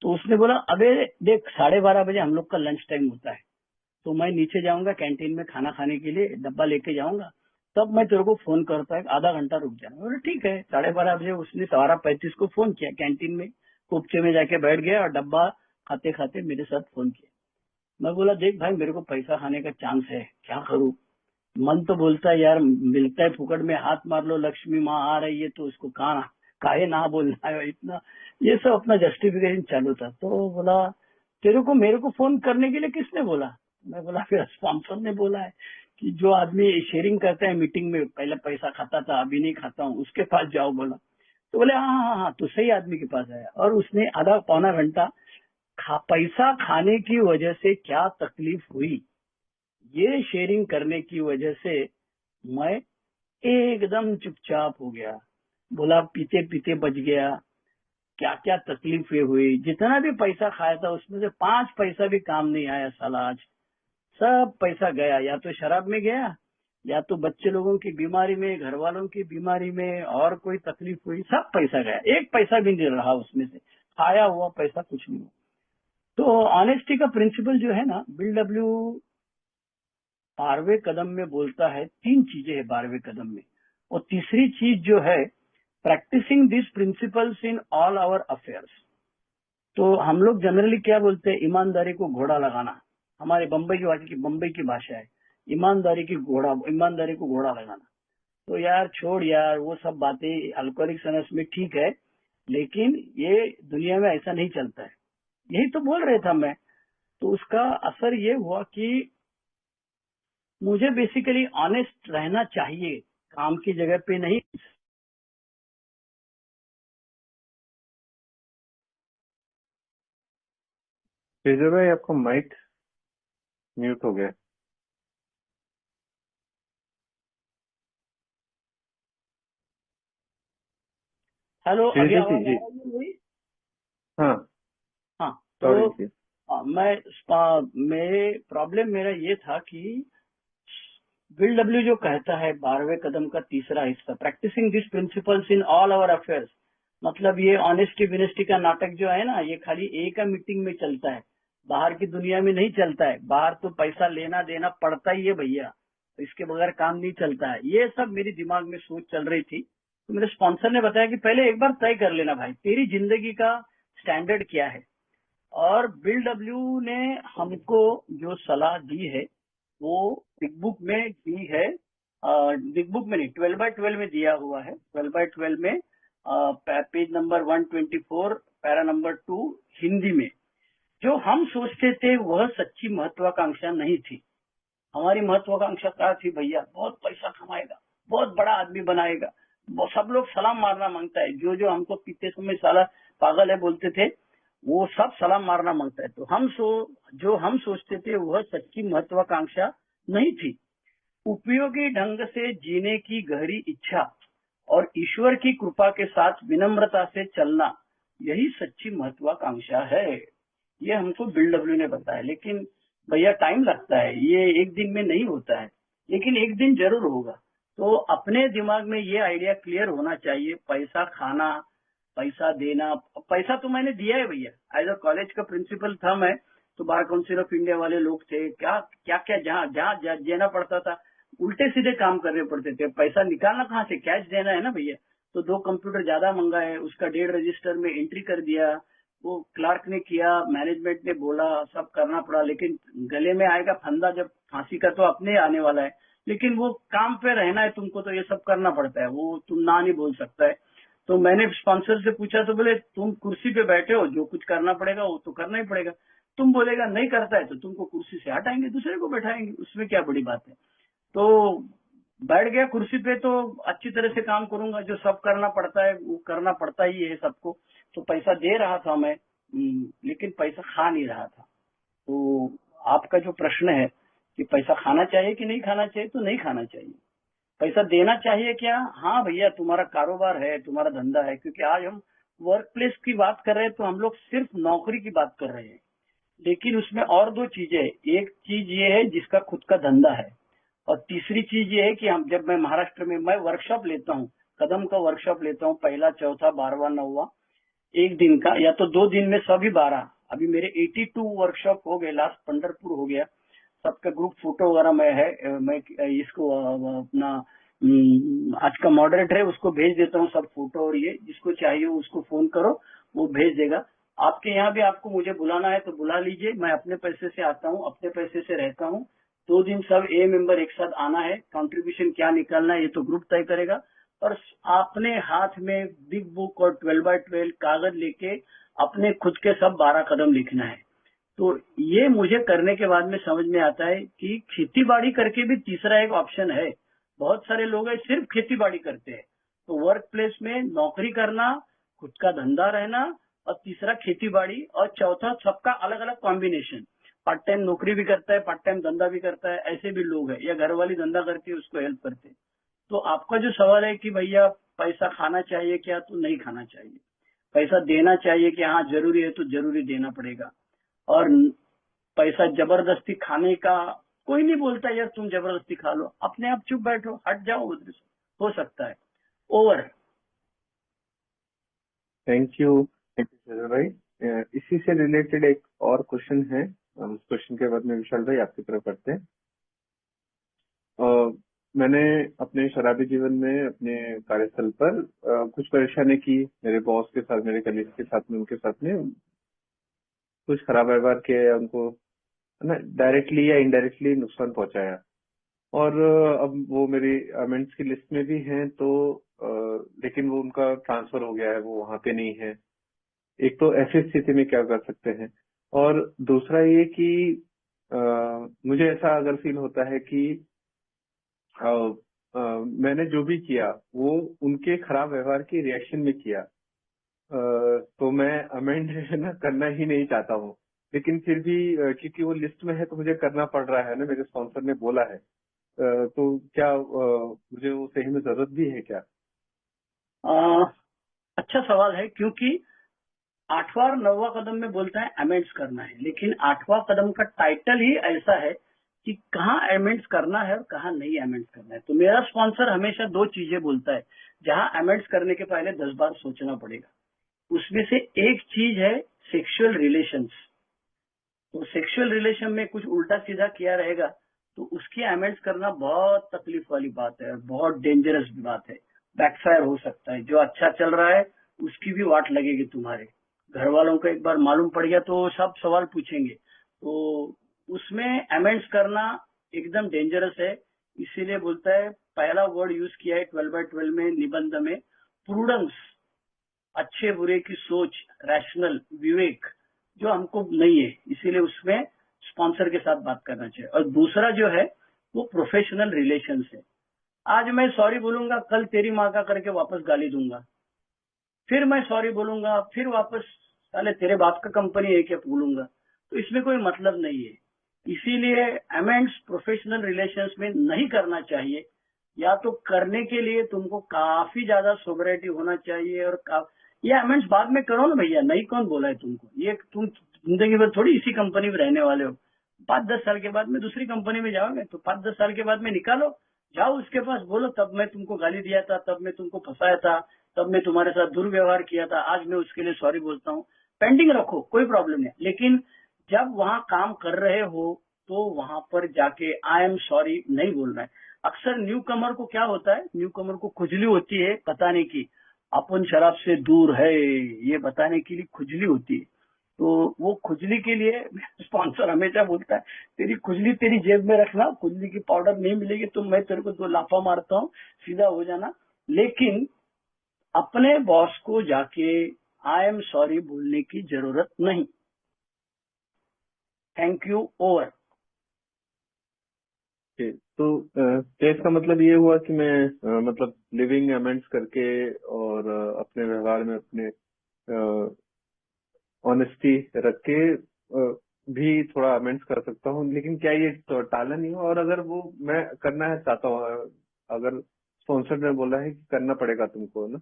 [SPEAKER 2] तो उसने बोला अबे देख, 12:30 बजे हम लोग का लंच टाइम होता है, तो मैं नीचे जाऊंगा कैंटीन में खाना खाने के लिए, डब्बा लेके जाऊंगा, तब मैं तेरे को फोन करता है, आधा घंटा रुक जाना। बोले ठीक है। 12:30 बजे उसने 12:35 को फोन किया, कैंटीन में कुपचे में जाके बैठ गया और डब्बा खाते खाते मेरे साथ फोन किया। मैं बोला देख भाई, मेरे को पैसा खाने का चांस है, क्या करूं? मन तो बोलता है यार मिलता है फुकट में, हाथ मार लो, लक्ष्मी माँ आ रही है तो उसको काहे ना बोलना है इतना। ये सब अपना जस्टिफिकेशन चालू था। तो बोला तेरे को मेरे को फोन करने के लिए किसने बोला? मैं बोला फिर स्पॉन्सर ने बोला है कि जो आदमी शेयरिंग करता है मीटिंग में, पहले पैसा खाता था अभी नहीं खाता हूँ, उसके पास जाओ बोला। तो बोले हाँ हाँ हाँ, तो सही आदमी के पास आया और उसने आधा पौना घंटा पैसा खाने की वजह से क्या तकलीफ हुई, ये शेयरिंग करने की वजह से मैं एकदम चुपचाप हो गया। बोला पीते पीते बच गया, क्या क्या तकलीफें हुई, जितना भी पैसा खाया था उसमें से 5 पैसा भी काम नहीं आया साला। आज सब पैसा गया, या तो शराब में गया, या तो बच्चे लोगों की बीमारी में, घर वालों की बीमारी में, और कोई तकलीफ हुई, सब पैसा गया, 1 पैसा भी नहीं रहा उसमें से, खाया हुआ पैसा कुछ नहीं हुआ। तो ऑनेस्टी का प्रिंसिपल जो है ना, बिल डब्ल्यू 12वें कदम में बोलता है, 3 चीजें है 12वें कदम में, और तीसरी चीज जो है practicing this principles in all our affairs. तो हम लोग जनरली क्या बोलते हैं, ईमानदारी को घोड़ा लगाना, हमारे बम्बई की भाषा है, ईमानदारी को घोड़ा लगाना। तो यार छोड़ यार वो सब बातें, अल्कोहलिक अनोनिमस में ठीक है, लेकिन ये दुनिया में ऐसा नहीं चलता है। यही तो बोल रहे था मैं। तो उसका असर ये हुआ कि मुझे बेसिकली ऑनेस्ट रहना चाहिए, काम की जगह पे नहीं।
[SPEAKER 1] श्रीधर भाई आपका माइक म्यूट हो गया।
[SPEAKER 2] हेलो, अभी
[SPEAKER 1] श्रीधर
[SPEAKER 2] आवाज आ
[SPEAKER 1] जी।
[SPEAKER 2] रही है मेरी?
[SPEAKER 1] हाँ,
[SPEAKER 2] हाँ।
[SPEAKER 1] सॉरी
[SPEAKER 2] तो
[SPEAKER 1] जी।
[SPEAKER 2] मेरे प्रॉब्लम मेरा ये था कि बिल डब्ल्यू जो कहता है 12वें कदम का तीसरा हिस्सा, practicing this principles in all our affairs, मतलब ये ऑनेस्टी विनेस्टी का नाटक जो है ना, ये खाली एक मीटिंग में चलता है, बाहर की दुनिया में नहीं चलता है। बाहर तो पैसा लेना देना पड़ता ही है भैया, तो इसके बगैर काम नहीं चलता है। ये सब मेरे दिमाग में सोच चल रही थी। तो मेरे स्पॉन्सर ने बताया कि पहले एक बार तय कर लेना भाई, तेरी जिंदगी का स्टैंडर्ड क्या है। और बिल डब्ल्यू ने हमको जो सलाह दी है वो बिग बुक में दी है, बिग बुक में नहीं, 12/12 में दिया हुआ है। 12/12 में page number 124 para number 2 Hindi में। जो हम सोचते थे वह सच्ची महत्वाकांक्षा नहीं थी। हमारी महत्वाकांक्षा क्या थी भैया, बहुत पैसा कमाएगा, बहुत बड़ा आदमी बनाएगा, सब लोग सलाम मारना मांगता है, जो जो हमको पीते समय साला पागल है बोलते थे, वो सब सलाम मारना मांगता है। तो जो हम सोचते थे वह सच्ची महत्वाकांक्षा नहीं थी। उपयोगी ढंग से जीने की गहरी इच्छा और ईश्वर की कृपा के साथ विनम्रता से चलना, यही सच्ची महत्वाकांक्षा है। ये हमको बिल डब्ल्यू ने बताया। लेकिन भैया टाइम लगता है, ये एक दिन में नहीं होता है, लेकिन एक दिन जरूर होगा। तो अपने दिमाग में ये आइडिया क्लियर होना चाहिए, पैसा खाना, पैसा देना। पैसा तो मैंने दिया है भैया, एज अ कॉलेज का प्रिंसिपल था मैं, तो बार काउंसिल ऑफ इंडिया वाले लोग थे, क्या क्या क्या जहाँ जहाँ देना पड़ता था, उल्टे सीधे काम करने पड़ते थे। पैसा निकालना कहाँ से, कैश देना है ना भैया। तो 2 कंप्यूटर ज्यादा मंगाए, उसका 1.5 रजिस्टर में एंट्री कर दिया, वो क्लार्क ने किया, मैनेजमेंट ने बोला, सब करना पड़ा। लेकिन गले में आएगा फंदा जब फांसी का, तो अपने आने वाला है। लेकिन वो काम पे रहना है तुमको, तो ये सब करना पड़ता है, वो तुम ना नहीं बोल सकता है। तो मैंने स्पॉन्सर से पूछा तो बोले तुम कुर्सी पे बैठे हो, जो कुछ करना पड़ेगा वो तो करना ही पड़ेगा। तुम बोलेगा नहीं करता है तो तुमको कुर्सी से हटाएंगे, दूसरे को बैठाएंगे, उसमें क्या बड़ी बात है। तो बैठ गया कुर्सी पे, तो अच्छी तरह से काम करूंगा, जो सब करना पड़ता है वो करना पड़ता ही है सबको। तो पैसा दे रहा था मैं, लेकिन पैसा खा नहीं रहा था। तो आपका जो प्रश्न है कि पैसा खाना चाहिए कि नहीं खाना चाहिए, तो नहीं खाना चाहिए। पैसा देना चाहिए क्या? हाँ भैया, तुम्हारा कारोबार है, तुम्हारा धंधा है, क्योंकि आज हम वर्क प्लेस की बात कर रहे हैं, तो हम लोग सिर्फ नौकरी की बात कर रहे हैं। लेकिन उसमें और 2 चीजें, एक चीज ये है जिसका खुद का धंधा है, और तीसरी चीज ये है कि हम जब मैं महाराष्ट्र में मैं वर्कशॉप लेता हूँ, कदम का वर्कशॉप लेता हूँ, पहला, चौथा, 12वां, 9वां, एक दिन का या तो 2 दिन में सभी 12। अभी मेरे 82 वर्कशॉप हो गए, लास्ट पंढरपुर हो गया। सबका ग्रुप फोटो वगैरह में है, मैं इसको अपना आज का मॉडरेटर है उसको भेज देता हूँ सब फोटो, और ये जिसको चाहिए उसको फोन करो, वो भेज देगा। आपके यहाँ भी आपको मुझे बुलाना है तो बुला लीजिए, मैं अपने पैसे से आता हूँ, अपने पैसे से रहता हूँ, 2 दिन सब ए मेंबर एक साथ आना है, कंट्रीब्यूशन क्या निकालना है ये तो ग्रुप तय करेगा, और अपने हाथ में बिग बुक और 12x12 कागज लेके अपने खुद के सब 12 कदम लिखना है। तो ये मुझे करने के बाद में समझ में आता है कि खेती बाड़ी करके भी तीसरा एक ऑप्शन है। बहुत सारे लोग हैं सिर्फ खेती बाड़ी करते हैं, तो वर्क प्लेस में नौकरी करना, खुद का धंधा रहना, और तीसरा खेती बाड़ी, और चौथा सबका अलग अलग कॉम्बिनेशन, पार्ट टाइम नौकरी भी करता है, पार्ट टाइम धंधा भी करता है, ऐसे भी लोग हैं, या घर वाली धंधा करके उसको हेल्प करते हैं। तो आपका जो सवाल है कि भैया पैसा खाना चाहिए क्या, तो नहीं खाना चाहिए। पैसा देना चाहिए कि हाँ जरूरी है तो जरूरी देना पड़ेगा, और पैसा जबरदस्ती खाने का कोई नहीं बोलता यार तुम जबरदस्ती खा लो, अपने आप चुप बैठो, हट जाओ उधर से, हो सकता है। ओवर।
[SPEAKER 1] थैंक यू श्रीधर भाई। इसी से रिलेटेड एक और क्वेश्चन है, हम उस क्वेश्चन के बाद में विशाल भाई आपकी तरफ बढ़ते हैं। मैंने अपने शराबी जीवन में अपने कार्यस्थल पर कुछ परेशानी की, मेरे बॉस के साथ, मेरे कलीग के साथ में, उनके साथ में कुछ खराब व्यवहार किया, उनको है ना डायरेक्टली या इनडायरेक्टली नुकसान पहुंचाया, और अब वो मेरी अमेंड्स की लिस्ट में भी हैं, तो लेकिन वो उनका ट्रांसफर हो गया है, वो वहां पे नहीं है। एक तो ऐसी स्थिति में क्या कर सकते हैं, और दूसरा ये कि मुझे ऐसा अगर फील होता है कि मैंने जो भी किया वो उनके खराब व्यवहार के रिएक्शन में किया, तो मैं अमेंड है ना करना ही नहीं चाहता हूँ, लेकिन फिर भी क्योंकि वो लिस्ट में है तो मुझे करना पड़ रहा है ना, मेरे स्पॉन्सर ने बोला है। तो क्या मुझे वो सही में जरूरत भी है क्या?
[SPEAKER 2] अच्छा सवाल है, क्योंकि 8वां और 9वां कदम में बोलता है अमेंड्स करना है, लेकिन 8वां कदम का टाइटल ही ऐसा है कि कहाँ अमेंड्स करना है और कहाँ नहीं अमेंड्स करना है। तो मेरा स्पॉन्सर हमेशा 2 चीजें बोलता है, जहाँ अमेंड्स करने के पहले 10 बार सोचना पड़ेगा। उसमें से एक चीज है सेक्सुअल रिलेशंस। तो सेक्सुअल रिलेशन में कुछ उल्टा सीधा किया रहेगा तो उसकी अमेंड्स करना बहुत तकलीफ वाली बात है और बहुत डेंजरस भी बात है, बैकफायर हो सकता है। जो अच्छा चल रहा है उसकी भी वाट लगेगी, तुम्हारे घर वालों को एक बार मालूम पड़ गया तो सब सवाल पूछेंगे। तो उसमें अमेंड्स करना एकदम डेंजरस है, इसीलिए बोलता है, पहला वर्ड यूज किया है 12x12 में निबंध में, प्रूडेंस, अच्छे बुरे की सोच, रैशनल, विवेक, जो हमको नहीं है, इसीलिए उसमें स्पॉन्सर के साथ बात करना चाहिए। और दूसरा जो है वो प्रोफेशनल रिलेशंस है। आज मैं सॉरी बोलूंगा, कल तेरी माँ का करके वापस गाली दूंगा, फिर मैं सॉरी बोलूंगा, फिर वापस साले तेरे बाप का कंपनी है क्या बोलूंगा, तो इसमें कोई मतलब नहीं है। इसीलिए अमेंड्स प्रोफेशनल रिलेशंस में नहीं करना चाहिए, या तो करने के लिए तुमको काफी ज्यादा सोबरिटी होना चाहिए, और ये अमेंड्स बाद में करो ना भैया, नहीं कौन बोला है तुमको, ये तुम जिंदगी भर थोड़ी इसी कंपनी में रहने वाले हो। 5-10 साल के बाद में दूसरी कंपनी में जाओगे, तो 5-10 साल के बाद में निकालो, जाओ उसके पास, बोलो तब मैं तुमको गाली दिया था, तब मैं तुमको फंसाया था, तब मैं तुम्हारे साथ दुर्व्यवहार किया था, आज मैं उसके लिए सॉरी बोलता हूँ। पेंडिंग रखो, कोई प्रॉब्लम नहीं, लेकिन जब वहां काम कर रहे हो तो वहां पर जाके आई एम सॉरी नहीं बोलना है। अक्सर न्यू कमर को क्या होता है, न्यू कमर को खुजली होती है बताने की, अपन शराब से दूर है, ये बताने के लिए खुजली होती है। तो वो खुजली के लिए स्पॉन्सर हमेशा बोलता है, तेरी खुजली तेरी जेब में रखना, खुजली की पाउडर नहीं मिलेगी तो मैं तेरे को 2 लाफा मारता हूँ, सीधा हो जाना। लेकिन अपने बॉस को जाके आई एम सॉरी बोलने की जरूरत नहीं। Thank you, over.
[SPEAKER 1] तो इसका मतलब ये हुआ कि मैं मतलब लिविंग अमेंड्स करके और अपने व्यवहार में अपने ऑनेस्टी रख के भी थोड़ा अमेंड्स कर सकता हूँ, लेकिन क्या ये तो टाला नहीं हो? और अगर वो मैं करना है चाहता हूँ, अगर स्पॉन्सर ने बोला है कि करना पड़ेगा तुमको ना,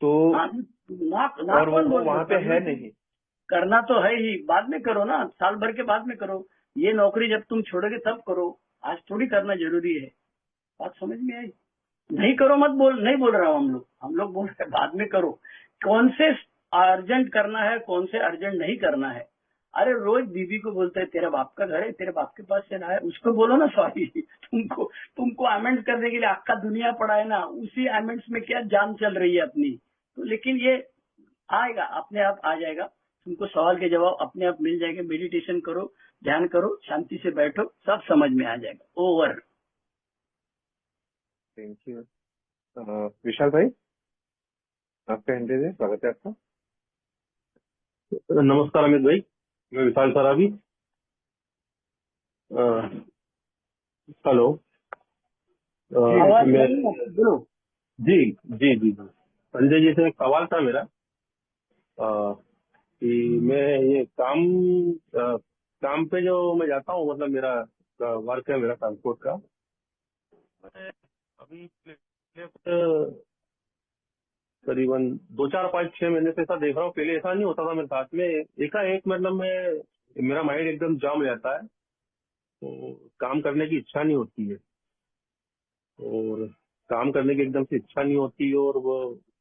[SPEAKER 1] तो और वो वहां पे है नहीं,
[SPEAKER 2] करना तो है ही, बाद में करो ना, साल भर के बाद में करो, ये नौकरी जब तुम छोड़ोगे तब करो, आज थोड़ी करना जरूरी है। बात समझ में आई? नहीं करो मत बोल, नहीं बोल रहा हूँ, हम लोग बोल रहे बाद में करो। कौन से अर्जेंट करना है, कौन से अर्जेंट नहीं करना है। अरे रोज बीबी को बोलते है तेरा बाप का घर है, तेरे बाप के पास चला है, उसको बोलो ना सॉरी। तुमको अमेंड करने के लिए आखा दुनिया पड़ा है ना, उसी अमेंड्स में क्या जान चल रही है अपनी। तो लेकिन ये आएगा, अपने आप आ जाएगा। तुमको सवाल के जवाब अपने आप मिल जाएंगे। मेडिटेशन करो, ध्यान करो, शांति से बैठो, सब समझ में आ जाएगा। ओवर।
[SPEAKER 1] Thank you. विशाल भाई, आपका हैंडल है, स्वागत है आपका।
[SPEAKER 6] नमस्कार अमित भाई, मैं विशाल सराबी। हेलो।
[SPEAKER 2] आवाज
[SPEAKER 6] मैं
[SPEAKER 2] नहीं आती, बोलो।
[SPEAKER 6] जी जी जी जी संजय जी से एक सवाल था मेरा, कि मैं ये काम पे जो मैं जाता हूँ, मतलब मेरा वर्क है, मेरा ट्रांसपोर्ट का। मैं अभी करीबन 2 4 5 6 महीने से ऐसा देख रहा हूँ। पहले ऐसा नहीं होता था मेरे साथ में, एकाएक मतलब मेरा माइंड एकदम जाम हो जाता है, तो काम करने की इच्छा नहीं होती है, और काम करने की एकदम से इच्छा नहीं होती, और वो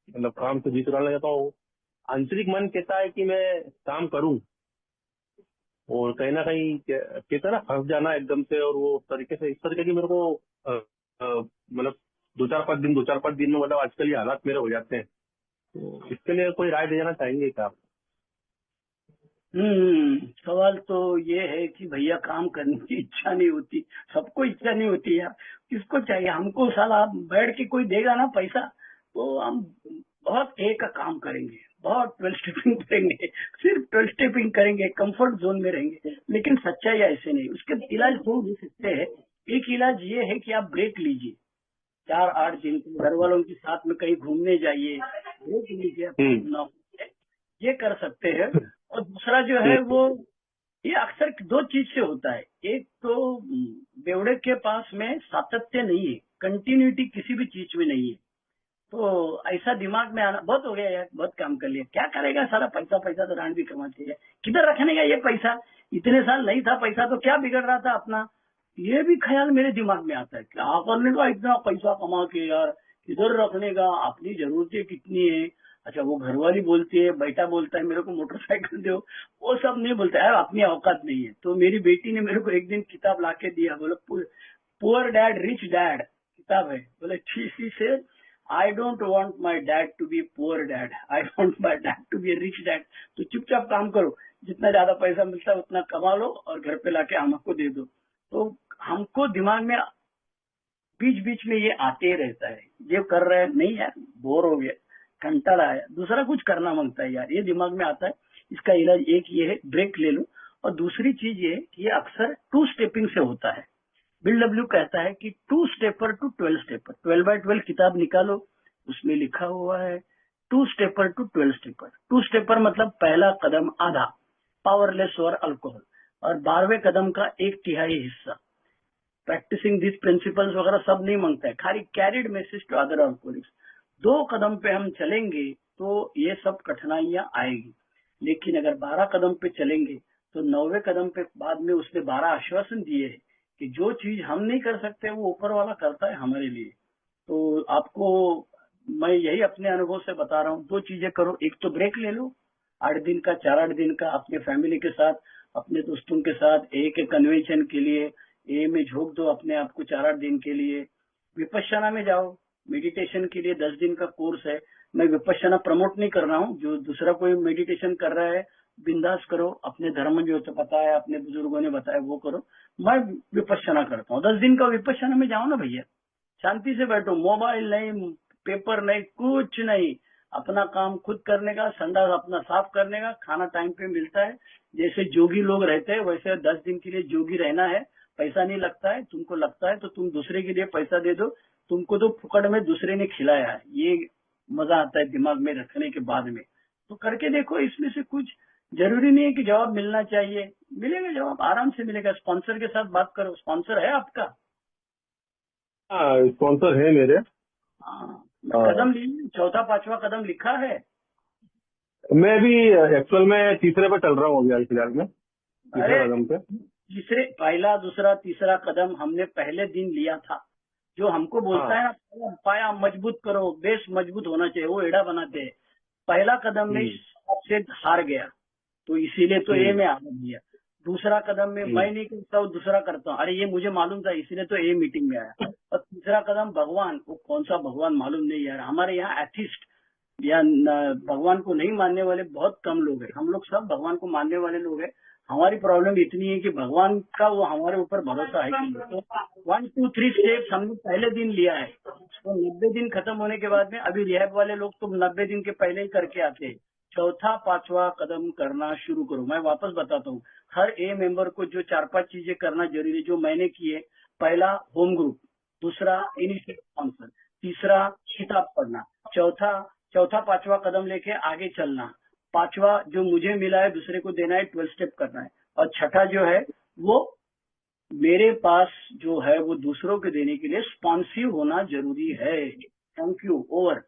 [SPEAKER 6] मतलब काम से जी चुराने जाता हूँ। आंतरिक मन कहता है कि मैं काम करूं, और कहीं ना कहीं कहता है ना, फंस जाना एकदम से, और वो तरीके से, इस तरीके की मेरे को मतलब 2 4 5 दिन में, मतलब आजकल ये हालात मेरे हो जाते हैं। तो इसके लिए कोई राय देना चाहेंगे क्या आप?
[SPEAKER 2] सवाल तो ये है कि भैया काम करने की इच्छा नहीं होती। सबको इच्छा नहीं होती यार, किसको चाहिए? हमको साला बैठ के कोई देगा ना पैसा, तो हम बहुत एक का काम करेंगे, बहुत 12 स्टेपिंग करेंगे, सिर्फ 12 स्टेपिंग करेंगे, कंफर्ट जोन में रहेंगे। लेकिन सच्चाई ऐसे नहीं। उसके इलाज हो भी सकते हैं। एक इलाज ये है कि आप ब्रेक लीजिए, 4 8 दिन घर वालों के साथ में कहीं घूमने जाइए, ब्रेक लीजिए अपना, ये कर सकते हैं। और दूसरा जो है वो, ये अक्सर 2 चीज से होता है। एक तो बेवड़े के पास में सातत्य नहीं है, कंटिन्यूटी किसी भी चीज में नहीं है। तो ऐसा दिमाग में आना, बहुत हो गया यार, बहुत काम कर लिया, क्या करेगा सारा, पैसा पैसा तो डांड भी कमाते हैं, किधर रखने का ये पैसा, इतने साल नहीं था पैसा तो क्या बिगड़ रहा था अपना। ये भी ख्याल मेरे दिमाग में आता है, क्या करने का इतना पैसा कमा के यार, किधर रखने का, अपनी जरूरतें कितनी है। अच्छा, वो घरवाली बोलती है, बेटा बोलता है मेरे को मोटरसाइकिल दो, वो सब नहीं बोलता यार, अपनी औकात नहीं है। तो मेरी बेटी ने मेरे को एक दिन किताब ला के दिया, बोले पुअर डैड रिच डैड किताब है। बोले she said, I don't want my dad to be poor dad, I want my dad to be rich dad. तो चुपचाप काम करो, जितना ज्यादा पैसा मिलता है उतना कमा लो और घर पे लाके हमको दे दो। तो हमको दिमाग में बीच बीच में ये आते ही रहता है, ये कर रहे हैं, नहीं यार बोर हो गया, कंटाला आया, दूसरा कुछ करना मांगता है यार, ये दिमाग में आता है। इसका इलाज एक ये है, ब्रेक ले लो। और दूसरी चीज ये है कि ये अक्सर 2 स्टेपिंग से होता है। बिल डब्ल्यू कहता है कि 2 स्टेपर टू 12 स्टेपर, 12 बाय 12 किताब निकालो, उसमें लिखा हुआ है 2 स्टेपर टू 12 स्टेपर। 2 स्टेपर मतलब पहला कदम आधा, पावरलेस और अल्कोहल, और 12वें कदम का 1/3 हिस्सा। प्रैक्टिसिंग दिस प्रिंसिपल्स वगैरह सब नहीं मांगता है, खाली carried message to other alcoholics. 2 कदम पे हम चलेंगे तो ये सब कठिनाइयां आएगी, लेकिन अगर 12 कदम पे चलेंगे तो 9वें कदम पे बाद में उसने 12 आश्वासन दिए है कि जो चीज हम नहीं कर सकते वो ऊपर वाला करता है हमारे लिए। तो आपको मैं यही अपने अनुभव से बता रहा हूँ, 2 चीजें करो। एक तो ब्रेक ले लो, 8 दिन का, 4 8 दिन का, अपने फैमिली के साथ, अपने दोस्तों के साथ एक कन्वेंशन के लिए ए में झोंक दो अपने आप को 4 8 दिन के लिए। विपश्यना में जाओ, मेडिटेशन के लिए 10 दिन का कोर्स है। मैं विपश्यना प्रमोट नहीं कर रहा हूँ, जो दूसरा कोई मेडिटेशन कर रहा है बिंदास करो, अपने धर्म जो तो पता है, अपने बुजुर्गों ने बताया वो करो। मैं विपश्यना करता हूँ, 10 दिन का विपश्यना में जाओ ना भैया, शांति से बैठो, मोबाइल नहीं, पेपर नहीं, कुछ नहीं, अपना काम खुद करने का, संडास अपना साफ करने का, खाना टाइम पे मिलता है। जैसे जोगी लोग रहते हैं वैसे 10 दिन के लिए जोगी रहना है। पैसा नहीं लगता है, तुमको लगता है तो तुम दूसरे के लिए पैसा दे दो, तुमको तो फुकड़ में दूसरे ने खिलाया है, ये मजा आता है दिमाग में रखने के बाद में। तो करके देखो, इसमें से कुछ जरूरी नहीं है कि जवाब मिलना चाहिए, मिलेगा जवाब, आराम से मिलेगा। स्पॉन्सर के साथ बात करो, स्पॉन्सर है आपका?
[SPEAKER 6] हाँ, स्पॉन्सर है मेरे।
[SPEAKER 2] हाँ, कदम लीजिए, 4था 5वां कदम लिखा है।
[SPEAKER 6] मैं भी एक्चुअल में तीसरे पे चल रहा हूँ अभी, हाल फिलहाल में तीसरे
[SPEAKER 2] अरे
[SPEAKER 6] कदम पे।
[SPEAKER 2] तीसरे, पहला दूसरा तीसरा कदम हमने पहले दिन लिया था। जो हमको बोलता है ना, पाया मजबूत करो, बेस मजबूत होना चाहिए, वो एड़ा बनाते हैं। पहला कदम में सबसे हार गया, तो इसीलिए तो ए में आगे दिया। दूसरा कदम में मैं नहीं करता हूँ, दूसरा करता हूँ, अरे ये मुझे मालूम था इसीलिए तो ए मीटिंग में आया। और तीसरा कदम भगवान, वो कौन सा भगवान मालूम नहीं यार, हमारे यहाँ एथिस्ट या भगवान को नहीं मानने वाले बहुत कम लोग हैं। हम लोग सब भगवान को मानने वाले लोग हैं। हमारी प्रॉब्लम इतनी है कि भगवान का वो हमारे ऊपर भरोसा है कि नहीं। तो 1 2 3 स्टेप्स हमने पहले दिन लिया है, तो 90 दिन खत्म होने के बाद में अभी रिहैब वाले लोग तो 90 दिन के पहले ही करके आते हैं। चौथा 5वां कदम करना शुरू करो। मैं वापस बताता हूँ, हर ए मेंबर को जो 4-5 चीजें करना जरूरी है जो मैंने किए। पहला होम ग्रुप, दूसरा इनिशिएटिव स्पॉन्सर, तीसरा किताब पढ़ना, चौथा 5वां कदम लेके आगे चलना, 5वां जो मुझे मिला है दूसरे को देना है, 12 स्टेप करना है, और छठा जो है वो मेरे पास जो है वो दूसरों को देने के लिए स्पॉन्सिव होना जरूरी है। Thank you. Over.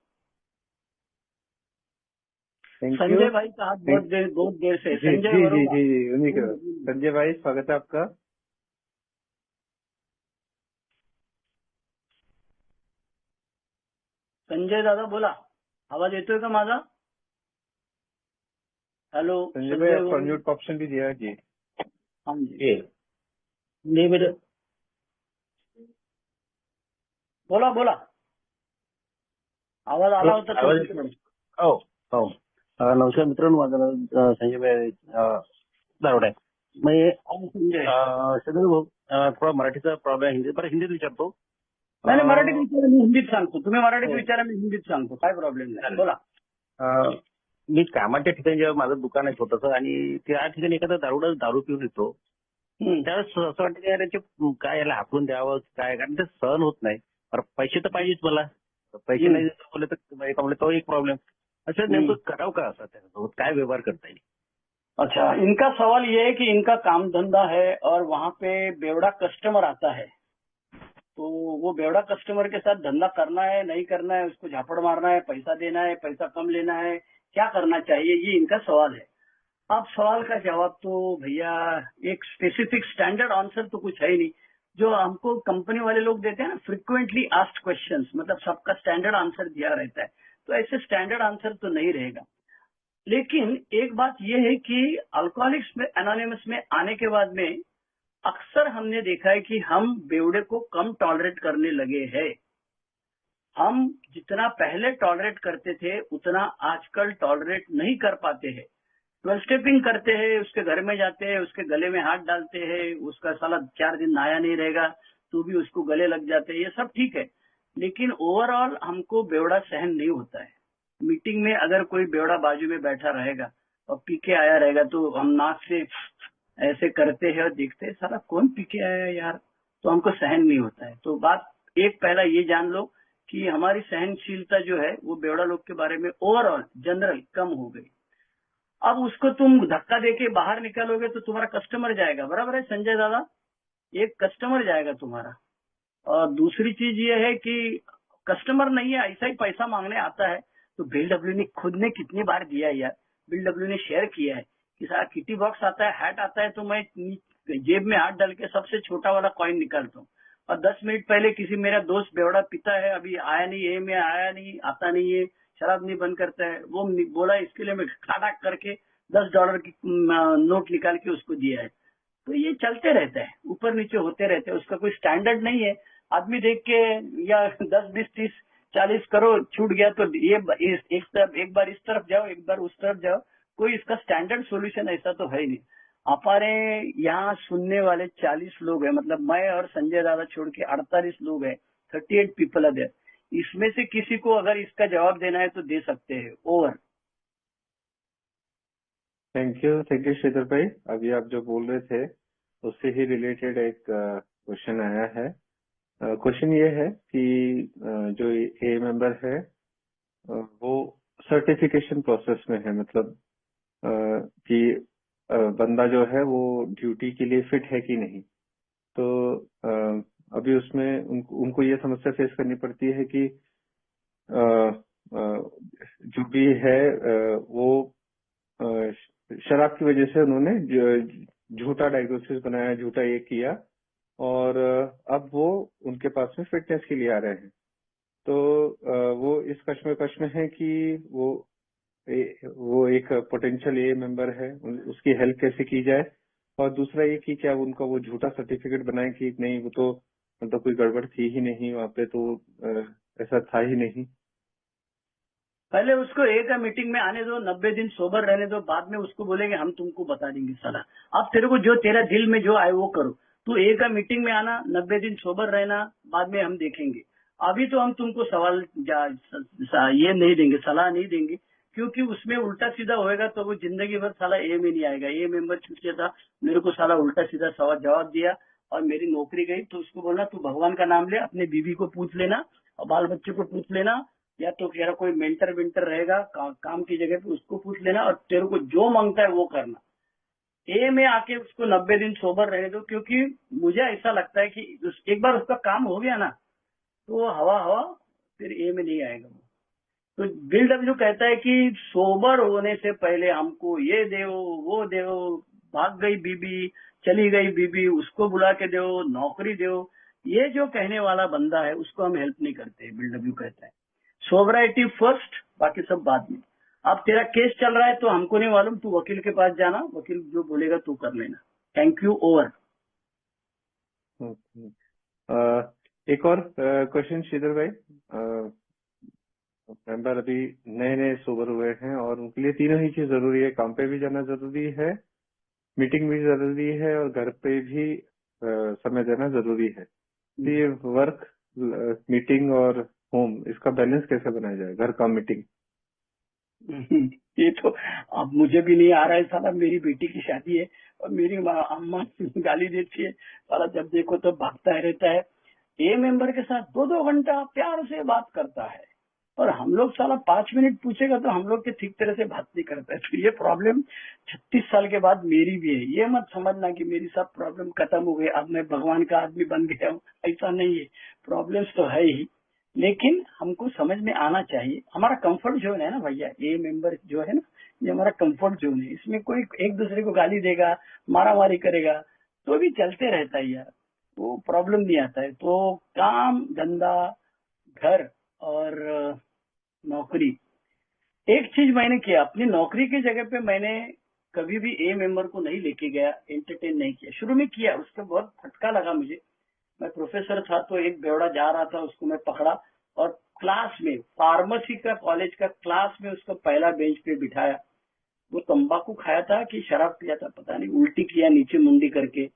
[SPEAKER 1] Thank
[SPEAKER 2] Sanjay
[SPEAKER 1] you.
[SPEAKER 2] भाई का हाथ बहुत देर से।
[SPEAKER 1] जी
[SPEAKER 2] संजय
[SPEAKER 1] जी जी
[SPEAKER 2] बरोबर।
[SPEAKER 1] जी जी उन्हीं का। संजय भाई स्वागत है आपका।
[SPEAKER 2] संजय दादा बोला, आवाज येतोय का माझा? हॅलो
[SPEAKER 1] संजय भाई आपको अनम्यूट का ऑप्शन भी दिया है जी।
[SPEAKER 2] हाँ जी,
[SPEAKER 6] नहीं मेरे
[SPEAKER 2] बोला बोला, आवाज आला होता
[SPEAKER 6] आवाज
[SPEAKER 2] तो।
[SPEAKER 6] हो हो नमस्कार मित्रांनो, माझं नाव संजय भाई दारोडे आहे. मी
[SPEAKER 2] संजय
[SPEAKER 6] सदर भाऊ थोडा मराठीचा प्रॉब्लेम आहे, बरं हिंदीत विचारतो.
[SPEAKER 2] नाही नाही, मराठीत विचारा, मी हिंदीत सांगतो. तुम्ही मराठीत
[SPEAKER 6] हो.
[SPEAKER 2] विचारा, मी हिंदीत सांगतो. काय प्रॉब्लेम नाही,
[SPEAKER 6] चालेल.
[SPEAKER 2] बोला.
[SPEAKER 6] मी कामाच्या ठिकाणी जेव्हा माझं दुकान आहे छोटंसं आणि त्या ठिकाणी एखादा दारू पिऊन येतो, त्यावेळेस असं वाटतं की यार याचे काय याला हाकलून द्यावं काय, कारण ते सहन होत नाही. बरं पैसे तर पाहिजेच मला, पैसे नाही देतो बोलले तर तो एक प्रॉब्लेम. असं नेमकं करावं का असं त्याच्यासोबत, काय व्यवहार करता येईल?
[SPEAKER 2] अच्छा, इनका सवाल ये है कि इनका काम धंधा है और वहाँ पे बेवड़ा कस्टमर आता है, तो वो बेवड़ा कस्टमर के साथ धंधा करना है नहीं करना है, उसको झापड़ मारना है, पैसा देना है, पैसा कम लेना है, क्या करना चाहिए, ये इनका सवाल है। अब सवाल का जवाब तो भैया एक स्पेसिफिक स्टैंडर्ड आंसर तो कुछ है ही नहीं। जो हमको कंपनी वाले लोग देते हैं ना, फ्रिक्वेंटली आस्क्ड क्वेश्चंस, मतलब सबका स्टैंडर्ड आंसर दिया रहता है, तो ऐसे स्टैंडर्ड आंसर तो नहीं रहेगा। लेकिन एक बात यह है कि अल्कोहलिक्स में एनोनिमस में आने के बाद में अक्सर हमने देखा है कि हम बेवड़े को कम टॉलरेट करने लगे हैं। हम जितना पहले टॉलरेट करते थे उतना आजकल टॉलरेट नहीं कर पाते हैं। 12 स्टेपिंग करते हैं, उसके घर में जाते हैं, उसके गले में हाथ डालते हैं, उसका साला 4 दिन नहाया नहीं रहेगा तो भी उसको गले लग जाते हैं, ये सब ठीक है। लेकिन ओवरऑल हमको बेवड़ा सहन नहीं होता है। मीटिंग में अगर कोई बेवड़ा बाजू में बैठा रहेगा और पी के आया रहेगा तो हम नाक से ऐसे करते हैं और देखते हैं साला कौन पी के आया है यार, तो हमको सहन नहीं होता है। तो बात एक पहला ये जान लो कि हमारी सहनशीलता जो है वो बेवड़ा लोग के बारे में ओवरऑल जनरल कम हो गई। अब उसको तुम धक्का देके बाहर निकालोगे तो तुम्हारा कस्टमर जाएगा, बराबर है संजय दादा, एक कस्टमर जाएगा तुम्हारा। और दूसरी चीज ये है कि कस्टमर नहीं है, ऐसा ही पैसा मांगने आता है। तो बिल डब्ल्यू ने खुद ने कितनी बार दिया है यार, बिल डब्ल्यू ने शेयर किया है कि सारा किटी बॉक्स आता है, हैट आता है, तो मैं जेब में हाथ डाल के सबसे छोटा वाला कॉइन निकालता हूँ। और 10 मिनट पहले किसी मेरा दोस्त बेवड़ा पीता है, अभी आया नहीं, ए में आया नहीं, आता नहीं है, शराब नहीं बंद करता है, वो बोला इसके लिए मैं खटाक करके $10 की नोट निकाल के उसको दिया है। तो ये चलते रहता है, ऊपर नीचे होते रहते हैं, उसका कोई स्टैंडर्ड नहीं है। आदमी देख के या 10, 20, 30, 40 करो छूट गया तो ये एक बार इस तरफ जाओ, एक बार उस तरफ जाओ, कोई इसका स्टैंडर्ड सॉल्यूशन ऐसा तो है ही नहीं। हमारे यहाँ सुनने वाले 40 लोग हैं, मतलब मैं और संजय दादा छोड़ के 48 लोग हैं, 38 पीपल अदर। इसमें से किसी को अगर इसका जवाब देना है तो दे सकते हैं। ओवर।
[SPEAKER 1] थैंक यू श्रीधर भाई। अभी आप जो बोल रहे थे उससे ही रिलेटेड एक क्वेश्चन आया है। क्वेश्चन ये है कि जो ए मेंबर है वो सर्टिफिकेशन प्रोसेस में है, मतलब कि बंदा जो है वो ड्यूटी के लिए फिट है कि नहीं। तो अभी उसमें उनको ये समस्या फेस करनी पड़ती है कि जो भी है वो शराब की वजह से उन्होंने झूठा डायग्नोसिस बनाया, झूठा ये किया, और अब वो उनके पास में फिटनेस के लिए आ रहे हैं। तो वो इस कश्मकश में है कि वो एक पोटेंशियल ए मेंबर है, उसकी हेल्प कैसे की जाए, और दूसरा ये कि क्या उनका वो झूठा सर्टिफिकेट बनाए कि नहीं, वो तो मतलब कोई गड़बड़ थी ही नहीं वहाँ पे, तो ऐसा था ही नहीं।
[SPEAKER 2] पहले उसको एक मीटिंग में आने दो, 90 दिन सोबर रहने दो, बाद में उसको बोलेंगे हम तुमको बता देंगे सलाह। अब तेरे को जो तेरा दिल में जो आए वो करो। तू एक मीटिंग में आना, 90 दिन सोबर रहना, बाद में हम देखेंगे। अभी तो हम तुमको ये नहीं देंगे, सलाह नहीं देंगे, क्योंकि उसमें उल्टा सीधा होएगा तो वो जिंदगी भर साला ए में नहीं आएगा। ए मेंबर छूट गया था, मेरे को साला उल्टा सीधा सवाल जवाब दिया और मेरी नौकरी गई। तो उसको बोलना तू भगवान का नाम ले, अपने बीवी को पूछ लेना और बाल बच्चे को पूछ लेना, या तो तेरा कोई मेंटर वेंटर रहेगा काम की जगह पे, उसको पूछ लेना और तेरे को जो मांगता है वो करना। ए में आके उसको 90 दिन सोबर रहने दो, क्योंकि मुझे ऐसा लगता है कि एक बार उसका काम हो गया ना तो हवा हवा फिर ए में नहीं आएगा वो। तो बिल डब्ल्यू कहता है कि सोबर होने से पहले हमको ये दो वो दो, भाग गई बीबी, चली गई बीबी, उसको बुला के दो, नौकरी दो। ये जो कहने वाला बंदा है उसको हम हेल्प नहीं करते। बिल डब्ल्यू कहता है सोबराइटी फर्स्ट, बाकी सब बाद में। अब तेरा केस चल रहा है तो हमको नहीं मालूम, तू वकील के पास जाना, वकील जो बोलेगा तू कर लेना। Thank you, over.
[SPEAKER 1] एक और क्वेश्चन श्रीधर भाई। मेंबर अभी नए नए सोबर हुए हैं और उनके लिए तीनों ही चीज जरूरी है। काम पे भी जाना जरूरी है, मीटिंग भी जरूरी है और घर पे भी समय देना जरूरी है। तो ये वर्क, मीटिंग और होम, इसका बैलेंस कैसे बनाया जाए, घर का मीटिंग?
[SPEAKER 2] ये तो अब मुझे भी नहीं आ रहा है साला। मेरी बेटी की शादी है और मेरी अम्मा गाली देती है साला, जब देखो तो भागता रहता है। ए मेंबर के साथ 2-2 घंटा प्यार से बात करता है और हम लोग साला 5 मिनट पूछेगा तो हम लोग के ठीक तरह से बात नहीं करता है। तो ये प्रॉब्लम 36 साल के बाद मेरी भी है। ये मत समझना कि मेरी सब प्रॉब्लम खत्म हो गई, अब मैं भगवान का आदमी बन गया हूँ, ऐसा नहीं है। प्रॉब्लम्स तो है ही, लेकिन हमको समझ में आना चाहिए। हमारा कंफर्ट जोन है ना भैया, ए मेंबर जो है ना, ये हमारा कंफर्ट जोन है। इसमें कोई एक दूसरे को गाली देगा, मारामारी करेगा तो भी चलते रहता है यार, वो प्रॉब्लम नहीं आता है। तो काम धंधा, घर और नौकरी, एक चीज मैंने किया अपनी नौकरी की जगह पे, मैंने कभी भी ए मेंबर को नहीं लेके गया, एंटरटेन नहीं किया। शुरू में किया, उसका बहुत फटका लगा मुझे। मैं प्रोफेसर था तो एक बेवड़ा जा रहा था, उसको मैं पकड़ा और क्लास में, फार्मेसी का कॉलेज का क्लास में उसको पहला बेंच पे बिठाया। वो तंबाकू खाया था कि शराब पिया था पता नहीं, उल्टी किया नीचे मुंडी करके।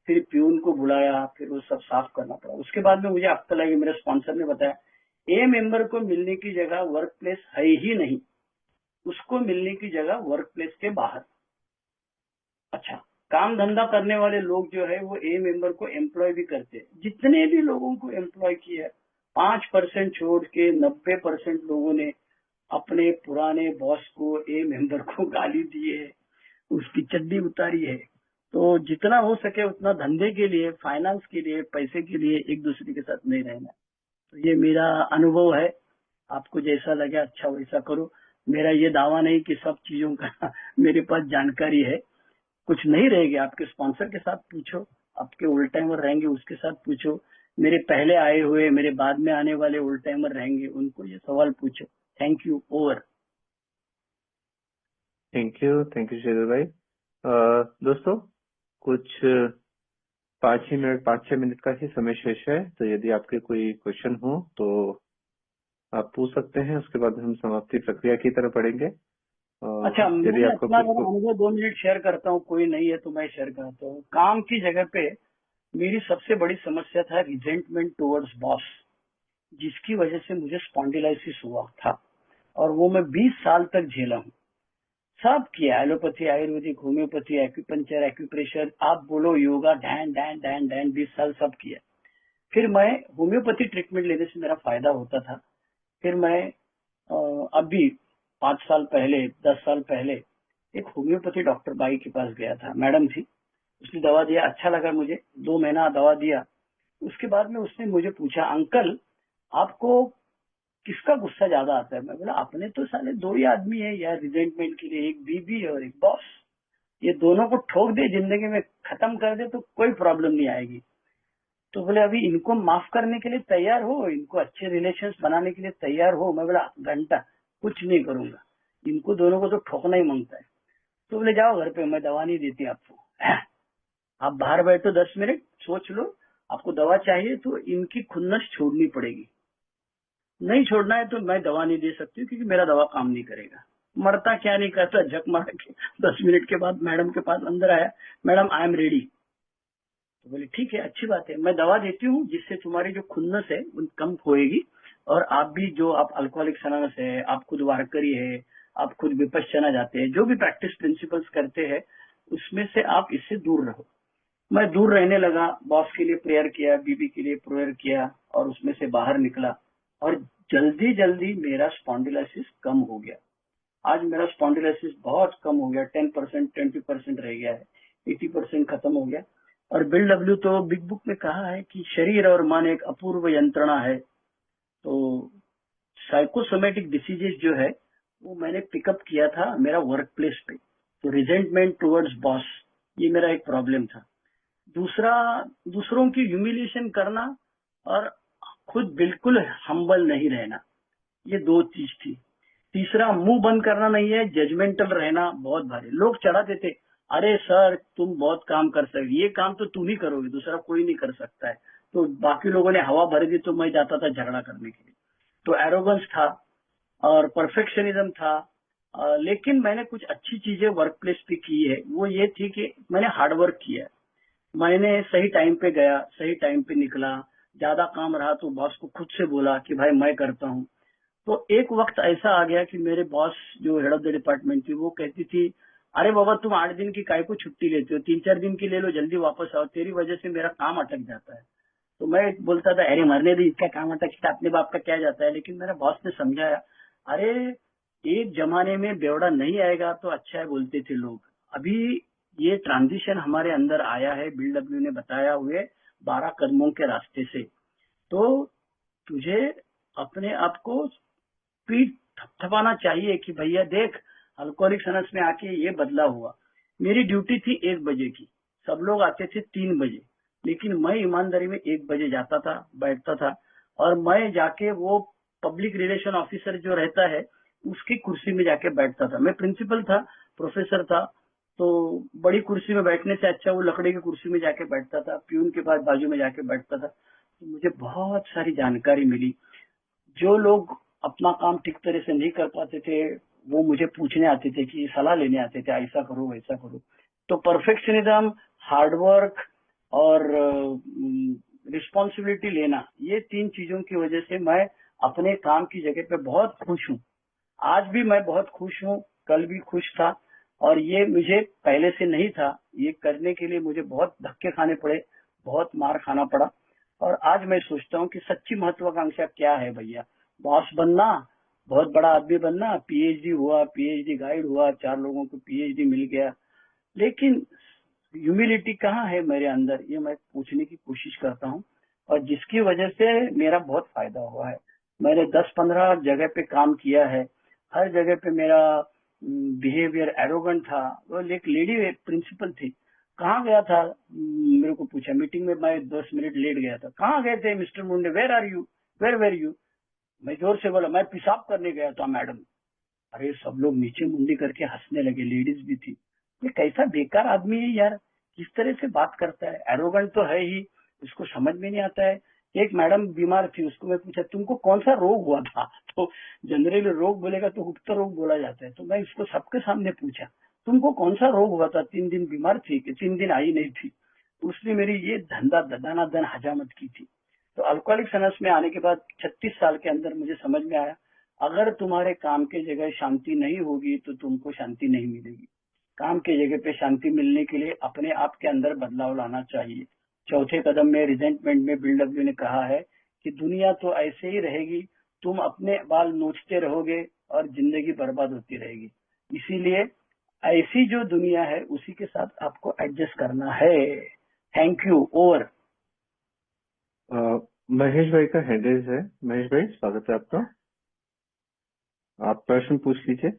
[SPEAKER 2] फिर प्यून को बुलाया, फिर वो सब साफ करना पड़ा। उसके बाद में मुझे अब लगा, मेरे स्पॉन्सर ने बताया ए मेंबर को मिलने की जगह वर्क प्लेस है ही नहीं, उसको मिलने की जगह वर्क प्लेस के बाहर। अच्छा, काम धंधा करने वाले लोग जो है वो ए मेंबर को एम्प्लॉय भी करते हैं। जितने भी लोगों को एम्प्लॉय किया, 5% छोड़ के 90% लोगों ने अपने पुराने बॉस को, ए मेंबर को गाली दी है, उसकी चड्डी उतारी है। तो जितना हो सके उतना धंधे के लिए, फाइनेंस के लिए, पैसे के लिए एक दूसरे के साथ नहीं रहना। तो ये मेरा अनुभव है। आपको जैसा लगे अच्छा वैसा करो। मेरा ये दावा नहीं कि सब चीजों का मेरे पास जानकारी है। कुछ नहीं रहेगी, आपके स्पॉन्सर के साथ पूछो, आपके ओल्ड टाइमर रहेंगे उसके साथ पूछो, मेरे पहले आए हुए, मेरे बाद में आने वाले ओल्ड टाइमर रहेंगे, उनको ये सवाल पूछो। Thank you, over.
[SPEAKER 1] Thank you Sridhar भाई। दोस्तों, कुछ 5-6 मिनट का ही समय शेष है, तो यदि आपके कोई क्वेश्चन हो तो आप पूछ सकते हैं। उसके बाद हम समाप्ति प्रक्रिया की तरफ बढ़ेंगे।
[SPEAKER 2] अच्छा,
[SPEAKER 1] यदि
[SPEAKER 2] मैं
[SPEAKER 1] आपको
[SPEAKER 2] अपना अनुभव 2 मिनट शेयर करता हूँ, कोई नहीं है तो मैं शेयर करता हूँ। काम की जगह पे मेरी सबसे बड़ी समस्या था रिजेंटमेंट टुवर्ड्स बॉस, जिसकी वजह से मुझे स्पॉन्डिलाइसिस हुआ था और वो मैं 20 साल तक झेला हूँ। सब किया, allopathy, Ayurvedic, homeopathy, acupuncture, acupressure, आप बोलो योगा, ढैन ढैन ढैन ढैन, 20 साल सब किया। फिर मैं होम्योपैथी ट्रीटमेंट लेने से मेरा फायदा होता था। फिर मैं अभी 5 साल पहले, 10 साल पहले एक होम्योपैथी डॉक्टर बाई के पास गया था, मैडम थी, उसने दवा दिया, अच्छा लगा मुझे, 2 महीना दवा दिया। उसके बाद में उसने मुझे पूछा, अंकल आपको किसका गुस्सा ज्यादा आता है? मैं बोला, अपने तो साले 2 ही आदमी है यार रिजेंटमेंट के लिए, एक बीबी और एक बॉस। ये दोनों को ठोक दे, जिंदगी में खत्म कर दे तो कोई प्रॉब्लम नहीं आएगी। तो बोले अभी इनको माफ करने के लिए तैयार हो, इनको अच्छे रिलेशंस बनाने के लिए तैयार हो? मैं बोला, घंटा कुछ नहीं करूंगा, इनको दोनों को तो ठोकना ही मांगता है। तो बोले जाओ घर पे, मैं दवा नहीं देती आपको, आप बाहर बैठो 10 मिनट, सोच लो, आपको दवा चाहिए तो इनकी खुन्नस छोड़नी पड़ेगी। नहीं छोड़ना है तो मैं दवा नहीं दे सकती हूँ, क्योंकि मेरा दवा काम नहीं करेगा। मरता क्या नहीं करता, झक मार के 10 मिनट के बाद मैडम के पास अंदर आया, मैडम आई एम रेडी। तो बोले ठीक है, अच्छी बात है, मैं दवा देती हूँ जिससे तुम्हारी जो खुन्नस है वो कम होएगी, और आप भी जो आप अल्कोहलिक्स अनोनिमस है, आप खुद वारकरी है, आप खुद विपश्यना जाते हैं, जो भी प्रैक्टिस प्रिंसिपल्स करते हैं उसमें से आप इससे दूर रहो। मैं दूर रहने लगा, बॉस के लिए प्रेयर किया, बीबी के लिए प्रेयर किया, और उसमें से बाहर निकला, और जल्दी जल्दी मेरा स्पॉन्डिलोसिस कम हो गया। आज मेरा स्पॉन्डिलोसिस बहुत कम हो गया, 10%, 20% रह गया है, 80% खत्म हो गया। और बिल डब्ल्यू तो बिग बुक में कहा है कि शरीर और मन एक अपूर्व यंत्रणा है। तो साइकोसोमेटिक डिसीजेस जो है वो मैंने पिकअप किया था मेरा वर्क प्लेस पे। तो रिजेंटमेंट टुवर्ड्स बॉस, ये मेरा एक प्रॉब्लम था। दूसरा, दूसरों की ह्यूमिलिएशन करना, और खुद बिल्कुल हम्बल नहीं रहना, ये 2 चीज थी। तीसरा, मुंह बंद करना नहीं है, जजमेंटल रहना बहुत भारी। लोग चढ़ा देते, अरे सर तुम बहुत काम कर सकते, ये काम तो तुम ही करोगे, दूसरा कोई नहीं कर सकता है। तो बाकी लोगों ने हवा भर दी तो मैं जाता था झगड़ा करने के लिए। तो एरोगेंस था और परफेक्शनिज्म था। लेकिन मैंने कुछ अच्छी चीजें वर्क प्लेस पे की है, वो ये थी कि मैंने हार्डवर्क किया। मैंने सही टाइम पे गया, सही टाइम पे निकला। ज्यादा काम रहा तो बॉस को खुद से बोला कि भाई मैं करता हूँ। तो एक वक्त ऐसा आ गया कि मेरे बॉस जो हेड ऑफ द डिपार्टमेंट थी वो कहती थी, अरे बाबा तुम 8 दिन की काय को छुट्टी लेते हो, 3-4 दिन की ले लो, जल्दी वापस आओ, तेरी वजह से मेरा काम अटक जाता है। तो मैं बोलता था, अरे मरने दे, इसका काम अटकता, अपने बाप का क्या जाता है। लेकिन मेरा बॉस ने समझाया, अरे एक जमाने में बेवड़ा नहीं आएगा तो अच्छा है बोलते थे लोग, अभी ये ट्रांजिशन हमारे अंदर आया है, बिल डब्ल्यू ने बताया हुए 12 कदमों के रास्ते से। तो तुझे अपने आप को पीठ थपथपाना चाहिए कि भैया देख, अल्कोहलिक्स अनोनिमस में आके ये बदला हुआ। मेरी ड्यूटी थी 1 बजे की, सब लोग आते थे 3 बजे, लेकिन मैं ईमानदारी में 1 बजे जाता था, बैठता था, और मैं जाके वो पब्लिक रिलेशन ऑफिसर जो रहता है उसकी कुर्सी में जाके बैठता था। मैं प्रिंसिपल था, प्रोफेसर था, तो बड़ी कुर्सी में बैठने से अच्छा वो लकड़ी की कुर्सी में जाके बैठता था, प्यून के पास बाजू में जाके बैठता था। तो मुझे बहुत सारी जानकारी मिली। जो लोग अपना काम ठीक तरह से नहीं कर पाते थे वो मुझे पूछने आते थे, कि सलाह लेने आते थे, ऐसा करो वैसा करो। तो परफेक्शनिज्म, हार्डवर्क और रिस्पॉन्सिबिलिटी लेना, ये 3 चीजों की वजह से मैं अपने काम की जगह पे बहुत खुश हूँ। आज भी मैं बहुत खुश हूँ, कल भी खुश था, और ये मुझे पहले से नहीं था। ये करने के लिए मुझे बहुत धक्के खाने पड़े, बहुत मार खाना पड़ा। और आज मैं सोचता हूँ कि सच्ची महत्वाकांक्षा क्या है भैया, बॉस बनना, बहुत बड़ा आदमी बनना, पीएचडी हुआ, पीएचडी गाइड हुआ, 4 लोगों को पीएचडी मिल गया, लेकिन ह्यूमिलिटी कहाँ है मेरे अंदर, ये मैं पूछने की कोशिश करता हूँ। और जिसकी वजह से मेरा बहुत फायदा हुआ है। मैंने 10-15 जगह पे काम किया है, हर जगह पे मेरा बिहेवियर एरोगेंट था। वो एक लेडी प्रिंसिपल थी, कहाँ गया था, मेरे को पूछा मीटिंग में, मैं 10 मिनट लेट गया था, कहाँ गए थे mister Munde, where are you, where you. मैं जोर से बोला, मैं पेशाब करने गया था मैडम। अरे सब लोग नीचे मुंडी करके हंसने लगे, लेडीज भी थी। ये कैसा बेकार आदमी है यार, किस तरह से बात करता है, एरोगेंट तो है ही, उसको समझ में नहीं आता है। एक मैडम बीमार थी, उसको मैं पूछा तुमको कौन सा रोग हुआ था, तो जनरली रोग बोलेगा तो गुप्त रोग बोला जाता है। तो मैं इसको सबके सामने पूछा, तुमको कौन सा रोग हुआ था, 3 दिन बीमार थी कि 3 दिन आई नहीं थी। उसने मेरी ये धंधा दनादन हजामत की थी। तो अल्कोहलिक्स अनोनिमस में आने के बाद 36 साल के अंदर मुझे समझ में आया, अगर तुम्हारे काम के जगह शांति नहीं होगी तो तुमको शांति नहीं मिलेगी। काम के जगह पे शांति मिलने के लिए अपने आप के अंदर बदलाव लाना चाहिए। चौथे कदम में रिजेंटमेंट में बिल डब्ल्यू ने कहा है कि दुनिया तो ऐसे ही रहेगी, तुम अपने बाल नोचते रहोगे और जिंदगी बर्बाद होती रहेगी। इसीलिए ऐसी जो दुनिया है उसी के साथ आपको एडजस्ट करना है। Thank you. ओवर।
[SPEAKER 1] महेश भाई का हैंड रेज है। महेश भाई स्वागत है आपका, आप प्रश्न पूछ लीजिए।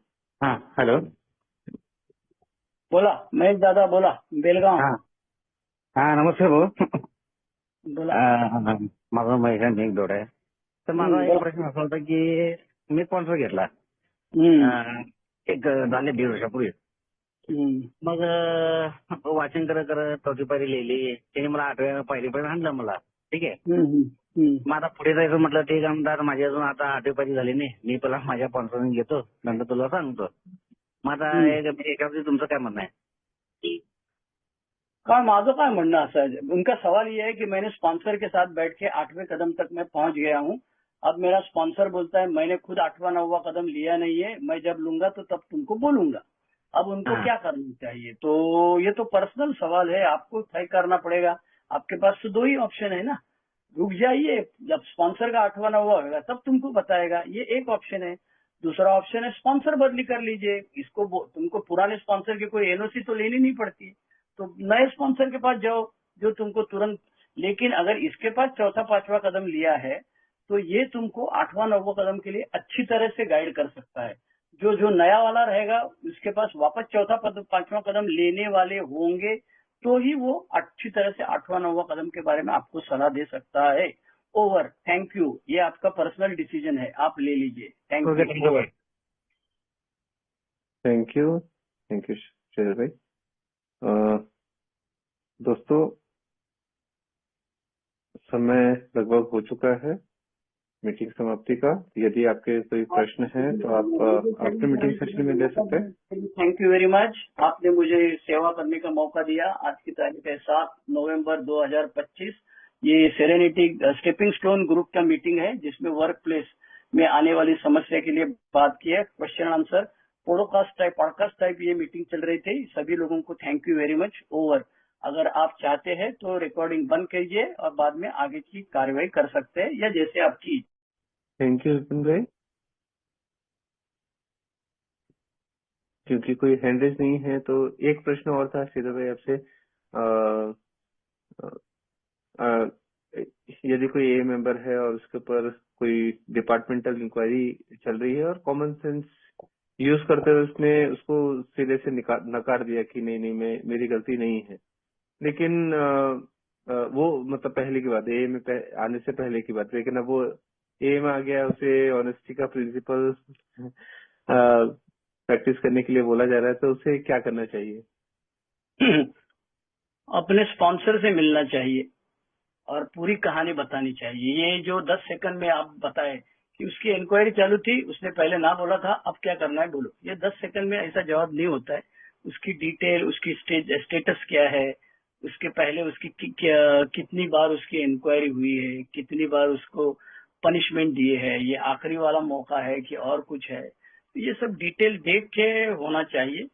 [SPEAKER 7] हाँ हेलो।
[SPEAKER 2] बोला महेश दादा, बोला बेलगाव।
[SPEAKER 7] हाँ हाँ नमस्ते भाऊ.
[SPEAKER 2] बोला.
[SPEAKER 7] माझं महेश निगदोड आहे. तर माझा एक
[SPEAKER 2] बोला.
[SPEAKER 7] प्रश्न असा होता की मी स्पॉन्सर घेतला एक झाले 1.5 वर्षापूर्वी. मग वाचन करत करत 4थी पायरी लिहिली. त्याने मला 8व्या पायरीपर्यंत आणलं मला. ठीक आहे.
[SPEAKER 2] हम्म.
[SPEAKER 7] मग आता पुढे जायचं म्हटलं ते आमदार माझी अजून आता आठवीपाची झाली नाही. मी पहिला माझ्या स्पॉन्सरने घेतो, नंतर तुला सांगतो. मग आता याच्यावरती तुमचं काय म्हणणं आहे?
[SPEAKER 2] माजो का म्हणना ऐसा है, उनका सवाल ये है कि मैंने स्पॉन्सर के साथ बैठ के 8वें कदम तक मैं पहुंच गया हूं. अब मेरा स्पॉन्सर बोलता है मैंने खुद 8वां 9वां कदम लिया नहीं है, मैं जब लूंगा तो तब तुमको बोलूंगा. अब उनको
[SPEAKER 7] हाँ.
[SPEAKER 2] क्या करना चाहिए? तो ये तो पर्सनल सवाल है, आपको तय करना पड़ेगा. आपके पास तो 2 ही ऑप्शन है ना. रुक जाइए, जब स्पॉन्सर का 8वां 9वां होगा तब तुमको बताएगा. ये एक ऑप्शन है. दूसरा ऑप्शन है स्पॉन्सर बदली कर लीजिए. तुमको पुराने स्पॉन्सर की कोई एनओसी तो लेनी नहीं पड़ती, तो नए स्पॉन्सर के पास जाओ जो तुमको तुरंत. लेकिन अगर इसके पास 4था 5वां कदम लिया है तो ये तुमको 8वां 9वां कदम के लिए अच्छी तरह से गाइड कर सकता है. जो नया वाला रहेगा उसके पास वापस 4था 5वां कदम लेने वाले होंगे तो ही वो अच्छी तरह से 8वां 9वां कदम के बारे में आपको सलाह दे सकता है. ओवर. Thank you. ये आपका पर्सनल डिसीजन है, आप ले लीजिए. Thank you. Over.
[SPEAKER 1] Thank you Sridhar भाई. दोस्तों, समय लगभग हो चुका है मीटिंग समाप्ति का. यदि आपके कोई प्रश्न है तो आप आफ्टर मीटिंग सेशन में दे सकते हैं.
[SPEAKER 2] Thank you very much. आपने मुझे सेवा करने का मौका दिया. आज की तारीख है 7 नवंबर 2025. ये सेरेनिटी स्टेपिंग स्टोन ग्रुप का मीटिंग है जिसमें वर्क प्लेस में आने वाली समस्या के लिए बात की है. क्वेश्चन आंसर पॉडकास्ट टाइप ये मीटिंग चल रही थी. सभी लोगों को thank you very much. Over. अगर आप चाहते हैं तो रिकॉर्डिंग बंद कीजिए और बाद में आगे की कार्रवाई कर सकते हैं या जैसे आपकी.
[SPEAKER 1] थैंक यू विपिन भाई. क्योंकि कोई हैंड रेज नहीं है तो एक प्रश्न और था श्रीधर भाई आपसे. यदि कोई ए मेंबर है और उसके ऊपर कोई डिपार्टमेंटल इंक्वायरी चल रही है और कॉमन सेंस यूज करते हुए उसने उसको सिरे से नकार दिया कि नहीं मेरी गलती नहीं है, लेकिन वो मतलब पहले की बात, ए में आने से पहले की बात, लेकिन अब वो ए में आ गया, उसे ऑनेस्टी का प्रिंसिपल प्रैक्टिस करने के लिए बोला जा रहा है, तो उसे क्या करना चाहिए?
[SPEAKER 2] अपने स्पॉन्सर से मिलना चाहिए और पूरी कहानी बतानी चाहिए. ये जो 10 सेकंड में आप बताए कि उसकी इंक्वायरी चालू थी, उसने पहले ना बोला था, अब क्या करना है बोलो, ये 10 सेकंड में ऐसा जवाब नहीं होता है. उसकी डिटेल, उसकी स्टेटस क्या है, उसके पहले उसकी कितनी बार उसकी इंक्वायरी हुई है, कितनी बार उसको पनिशमेंट दिए है, ये आखिरी वाला मौका है कि और कुछ है, तो ये सब डिटेल देख के होना चाहिए.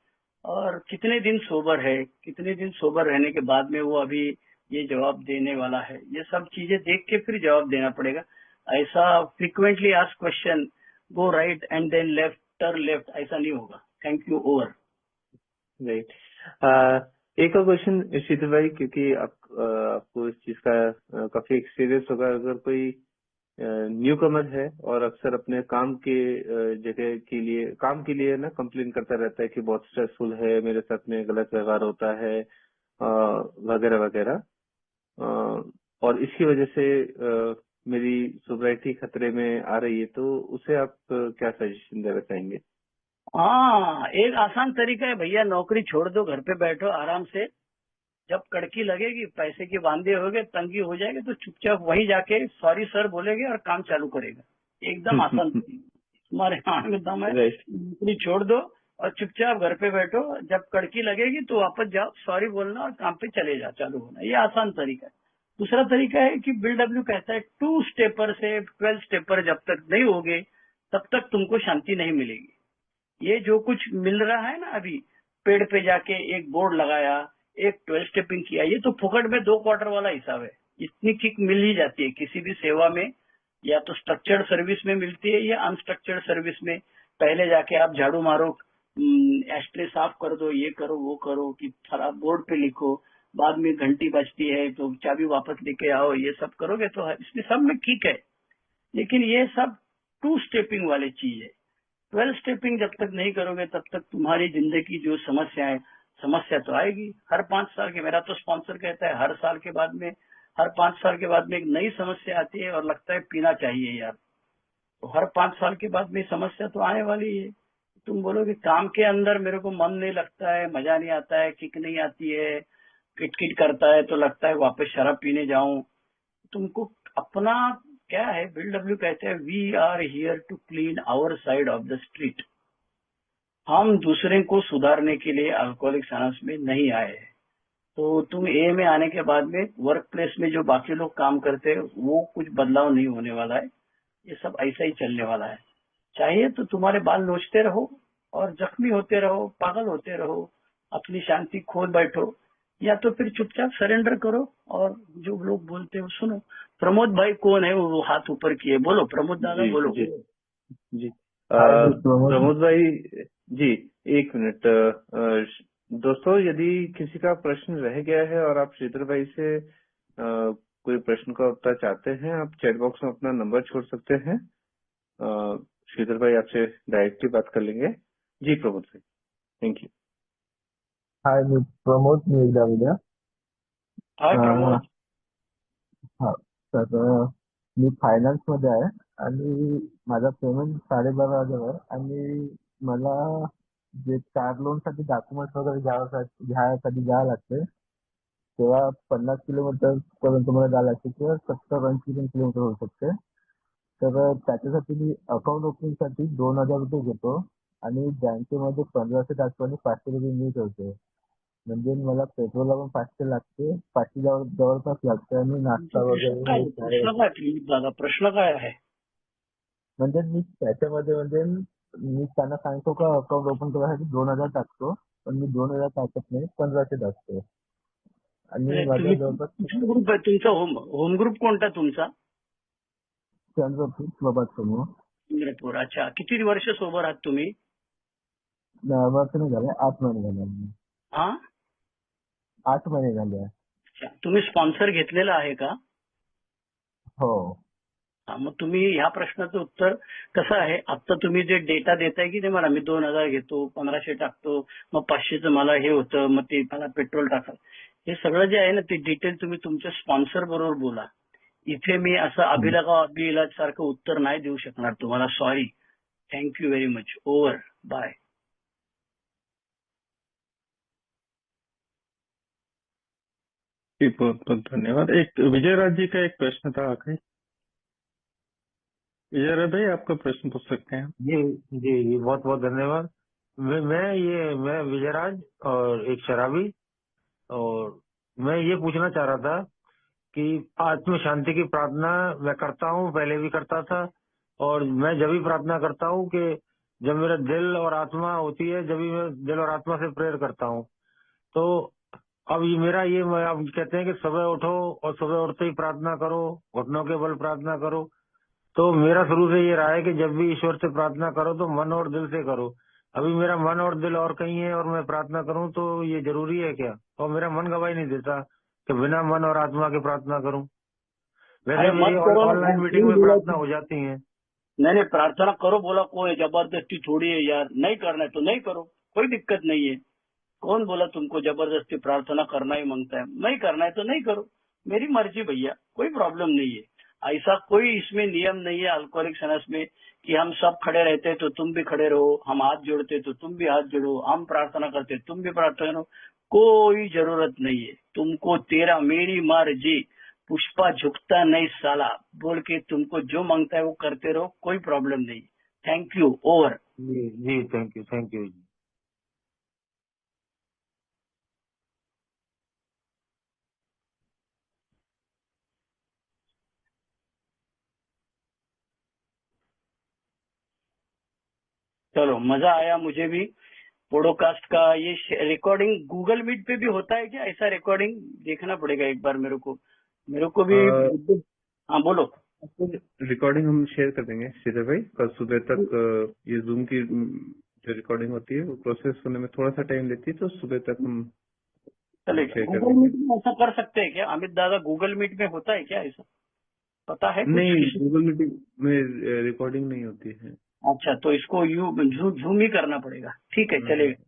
[SPEAKER 2] और कितने दिन सोबर है, कितने दिन सोबर रहने के बाद में वो अभी ये जवाब देने वाला है, ये सब चीजें देख के फिर जवाब देना पड़ेगा. ऐसा frequently ask question, go right and then left, turn left, ऐसा नहीं होगा. Thank you. ओवर.
[SPEAKER 1] राइट. एक और क्वेश्चन शीतल भाई, क्योंकि आपको इस चीज का काफी एक्सपीरियंस होगा. अगर कोई न्यू कमर है और अक्सर अपने काम के जगह काम के लिए ना कंप्लेन करता रहता है कि बहुत स्ट्रेसफुल है, मेरे साथ में गलत व्यवहार होता है वगैरह वगैरह, और इसकी वजह से मेरी सोब्राइटी खतरे में आ रही है, तो उसे आप क्या सजेशन देना चाहेंगे?
[SPEAKER 2] हाँ, एक आसान तरीका है भैया, नौकरी छोड़ दो, घर पे बैठो आराम से. जब कड़की लगेगी, पैसे के वांदे हो गए, तंगी हो जाएगी, तो चुपचाप वहीं जाके सॉरी सर बोलेगे और काम चालू करेगा. एकदम आसान. तुम्हारे हाथ में दम है, नौकरी छोड़ दो और चुपचाप घर पे बैठो. जब कड़की लगेगी तो वापस जाओ, सॉरी बोलना और काम पे चले जाओ, चालू होना. ये आसान तरीका है. दूसरा तरीका है कि बिल डब्ल्यू कहता है 2 स्टेपर से 12 स्टेपर जब तक नहीं होगे तब तक तुमको शांति नहीं मिलेगी. ये जो कुछ मिल रहा है ना अभी, पेड़ पे जाके एक बोर्ड लगाया, एक 12 स्टेपिंग किया, ये तो फुकट में 2 क्वार्टर वाला हिसाब है. इतनी किक मिल ही जाती है किसी भी सेवा में, या तो स्ट्रक्चर्ड सर्विस में मिलती है या अनस्ट्रक्चर्ड सर्विस में. पहले जाके आप झाड़ू मारो, एस्ट्रे साफ कर दो, ये करो वो करो, कि खराब बोर्ड पे लिखो, बाद में घंटी बजती है तो चाबी वापस लेके आओ, ये सब करोगे तो इसमें सब में ठीक है. लेकिन ये सब 2 स्टेपिंग वाली चीज है. 12 स्टेपिंग जब तक नहीं करोगे तब तक तुम्हारी जिंदगी जो समस्या तो आएगी. हर 5 साल के, मेरा तो स्पॉन्सर कहता है हर 5 साल के बाद में एक नई समस्या आती है और लगता है पीना चाहिए यार. तो हर 5 साल के बाद में समस्या तो आने वाली है. तुम बोलोगे काम के अंदर मेरे को मन नहीं लगता है, मजा नहीं आता है, किक नहीं आती है, किटकिट करता है, तो लगता है वापस शराब पीने जाऊं. तुमको अपना क्या है, BW कहते हैं we are here to clean our side of the street. हम दूसरे को सुधारने के लिए अल्कोहलिक्स अनोनिमस में नहीं आए हैं। तो तुम ए में आने के बाद में वर्क प्लेस में जो बाकी लोग काम करते हैं वो कुछ बदलाव नहीं होने वाला है, ये सब ऐसा ही चलने वाला है। चाहिए तो तुम्हारे बाल नोचते रहो और जख्मी होते रहो, पागल होते रहो, अपनी शांति खो बैठो, या तो फिर चुपचाप सरेंडर करो और जो लोग बोलते हैं वो सुनो। प्रमोद भाई कौन है, वो हाथ ऊपर किए, बोलो प्रमोद दादा,
[SPEAKER 1] जी
[SPEAKER 2] बोलो।
[SPEAKER 1] जी जी
[SPEAKER 3] हाय प्रमोद।
[SPEAKER 1] प्रमोद भाई जी, एक मिनट। दोस्तों, यदि किसी का प्रश्न रह गया है और आप श्रीधर भाई से कोई प्रश्न का उत्तर चाहते हैं, आप चैट बॉक्स में अपना नंबर छोड़ सकते हैं। श्रीधर भाई आपसे डायरेक्टली बात कर लेंगे। जी प्रमोद भाई, थैंक यू।
[SPEAKER 5] हाय, मी प्रमोद, मी एकदा उद्या.
[SPEAKER 2] हाय प्रमोद.
[SPEAKER 5] हा तर मी फायनान्स मध्ये आहे आणि माझा पेमेंट 12.5 हजार आहे आणि मला जे कार लोन साठी डॉक्युमेंट्स वगैरे घ्यायसाठी जावं लागते, तेव्हा 50 किलोमीटर पर्यंत मला जावं लागते किंवा 70-80 किलोमीटर होऊ शकते. तर त्याच्यासाठी मी अकाउंट ओपनिंग साठी 2,000 रुपये घेतो आणि बँकेमध्ये 1500 टाकतो आणि 500 रुपये मी ठेवतो. म्हणजे मला पेट्रोलला पण 500 लागते, 500 जवळपास लागते आणि नाश्ता वगैरे.
[SPEAKER 2] प्रश्न काय दादा, प्रश्न काय आहे?
[SPEAKER 5] म्हणजे मी त्याच्यामध्ये म्हणजे मी त्यांना सांगतो का अकाउंट ओपन करायसाठी 2,000 टाकतो, पण मी 2,000 टाकत नाही, 1500 टाकतो. आणि माझ्या जवळपास
[SPEAKER 2] ग्रुप आहे तुमचा, होम ग्रुप कोणता तुमचा?
[SPEAKER 5] चंद्रपूर प्रभात समूह.
[SPEAKER 2] चंद्रपूर. अच्छा, किती वर्ष सोबत आहात तुम्ही?
[SPEAKER 5] वर्ष नाही झाले, 8 महिने झाले.
[SPEAKER 2] हा,
[SPEAKER 5] 8 महिने झाले.
[SPEAKER 2] अच्छा, तुम्ही स्पॉन्सर घेतलेला आहे का?
[SPEAKER 5] हो.
[SPEAKER 2] मग तुम्ही ह्या प्रश्नाचं उत्तर कसं आहे, आता तुम्ही जे डेटा देताय की ते मला, मी 2,000 घेतो, 1500 टाकतो, मग 500चं मला हे होतं, मग ते मला पेट्रोल टाका, हे सगळं जे आहे ना ते डिटेल तुम्ही तुमच्या स्पॉन्सर बरोबर बोला. इथे मी असं अभिलाष सारखं उत्तर नाही देऊ शकणार तुम्हाला, sorry. Thank you very much. Over. Bye.
[SPEAKER 3] बहुत बहुत धन्यवाद. एक विजयराज जी का एक प्रश्न था आखिरी. विजयराज भाई, आपका प्रश्न पूछ सकते हैं.
[SPEAKER 8] जी जी, बहुत बहुत धन्यवाद. मैं विजयराज और एक शराबी, और मैं ये पूछना चाह रहा था कि आत्म शांति की प्रार्थना मैं करता हूँ, पहले भी करता था, और मैं जब भी प्रार्थना करता हूँ कि जब मेरा दिल और आत्मा होती है, जब भी मैं दिल और आत्मा से प्रेयर करता हूँ, तो अब आप कहते हैं कि सुबह उठो और सुबह उठते ही प्रार्थना करो, घुटनों के बल प्रार्थना करो. तो मेरा शुरू से ये रहा है कि जब भी ईश्वर से प्रार्थना करो तो मन और दिल से करो. अभी मेरा मन और दिल और कहीं है और मैं प्रार्थना करूं तो ये जरूरी है क्या? और मेरा मन गवाही नहीं देता कि बिना मन और आत्मा के प्रार्थना करूं. वैसे मेरी ऑनलाइन मीटिंग में प्रार्थना हो जाती है.
[SPEAKER 2] नहीं, प्रार्थना करो बोला कौन है? जबरदस्ती थोड़ी है यार, नहीं करना है तो नहीं करो, कोई दिक्कत नहीं है. कौन बोला तुमको जबरदस्ती प्रार्थना करना ही मांगता है? नहीं करना है तो नहीं करो, मेरी मर्जी भैया, कोई प्रॉब्लम नहीं है. ऐसा कोई इसमें नियम नहीं है अल्कोहलिक्स अनोनिमस में कि हम सब खड़े रहते तो तुम भी खड़े रहो, हम हाथ जोड़ते तो तुम भी हाथ जोड़ो, हम प्रार्थना करते तुम भी प्रार्थना करो. कोई जरूरत नहीं है. तुमको तेरा मेरी मर्जी, पुष्पा झुकता नहीं साला बोल के तुमको जो मांगता है वो करते रहो, कोई प्रॉब्लम नहीं. Thank you. ओवर.
[SPEAKER 8] जी, थैंक यू.
[SPEAKER 2] चलो, मजा आया मुझे भी पॉडकास्ट का. ये रिकॉर्डिंग गूगल मीट पे भी होता है क्या? ऐसा रिकॉर्डिंग देखना पड़ेगा एक बार मेरे को भी. हाँ बोलो.
[SPEAKER 1] रिकॉर्डिंग हम शेयर कर देंगे श्रीधर भाई. कल सुबह तक ये जूम की जो रिकॉर्डिंग होती है वो प्रोसेस होने में थोड़ा सा टाइम लेती है, तो सुबह तक हम
[SPEAKER 2] चलेगा. गूगल मीट में ऐसा कर सकते हैं क्या अमित दादा? गूगल मीट में होता है क्या ऐसा, पता है?
[SPEAKER 1] नहीं, गूगल मीटिंग में रिकॉर्डिंग नहीं होती है.
[SPEAKER 2] अच्छा, तो इसको जूम ही करना पड़ेगा. ठीक है, चलेगा.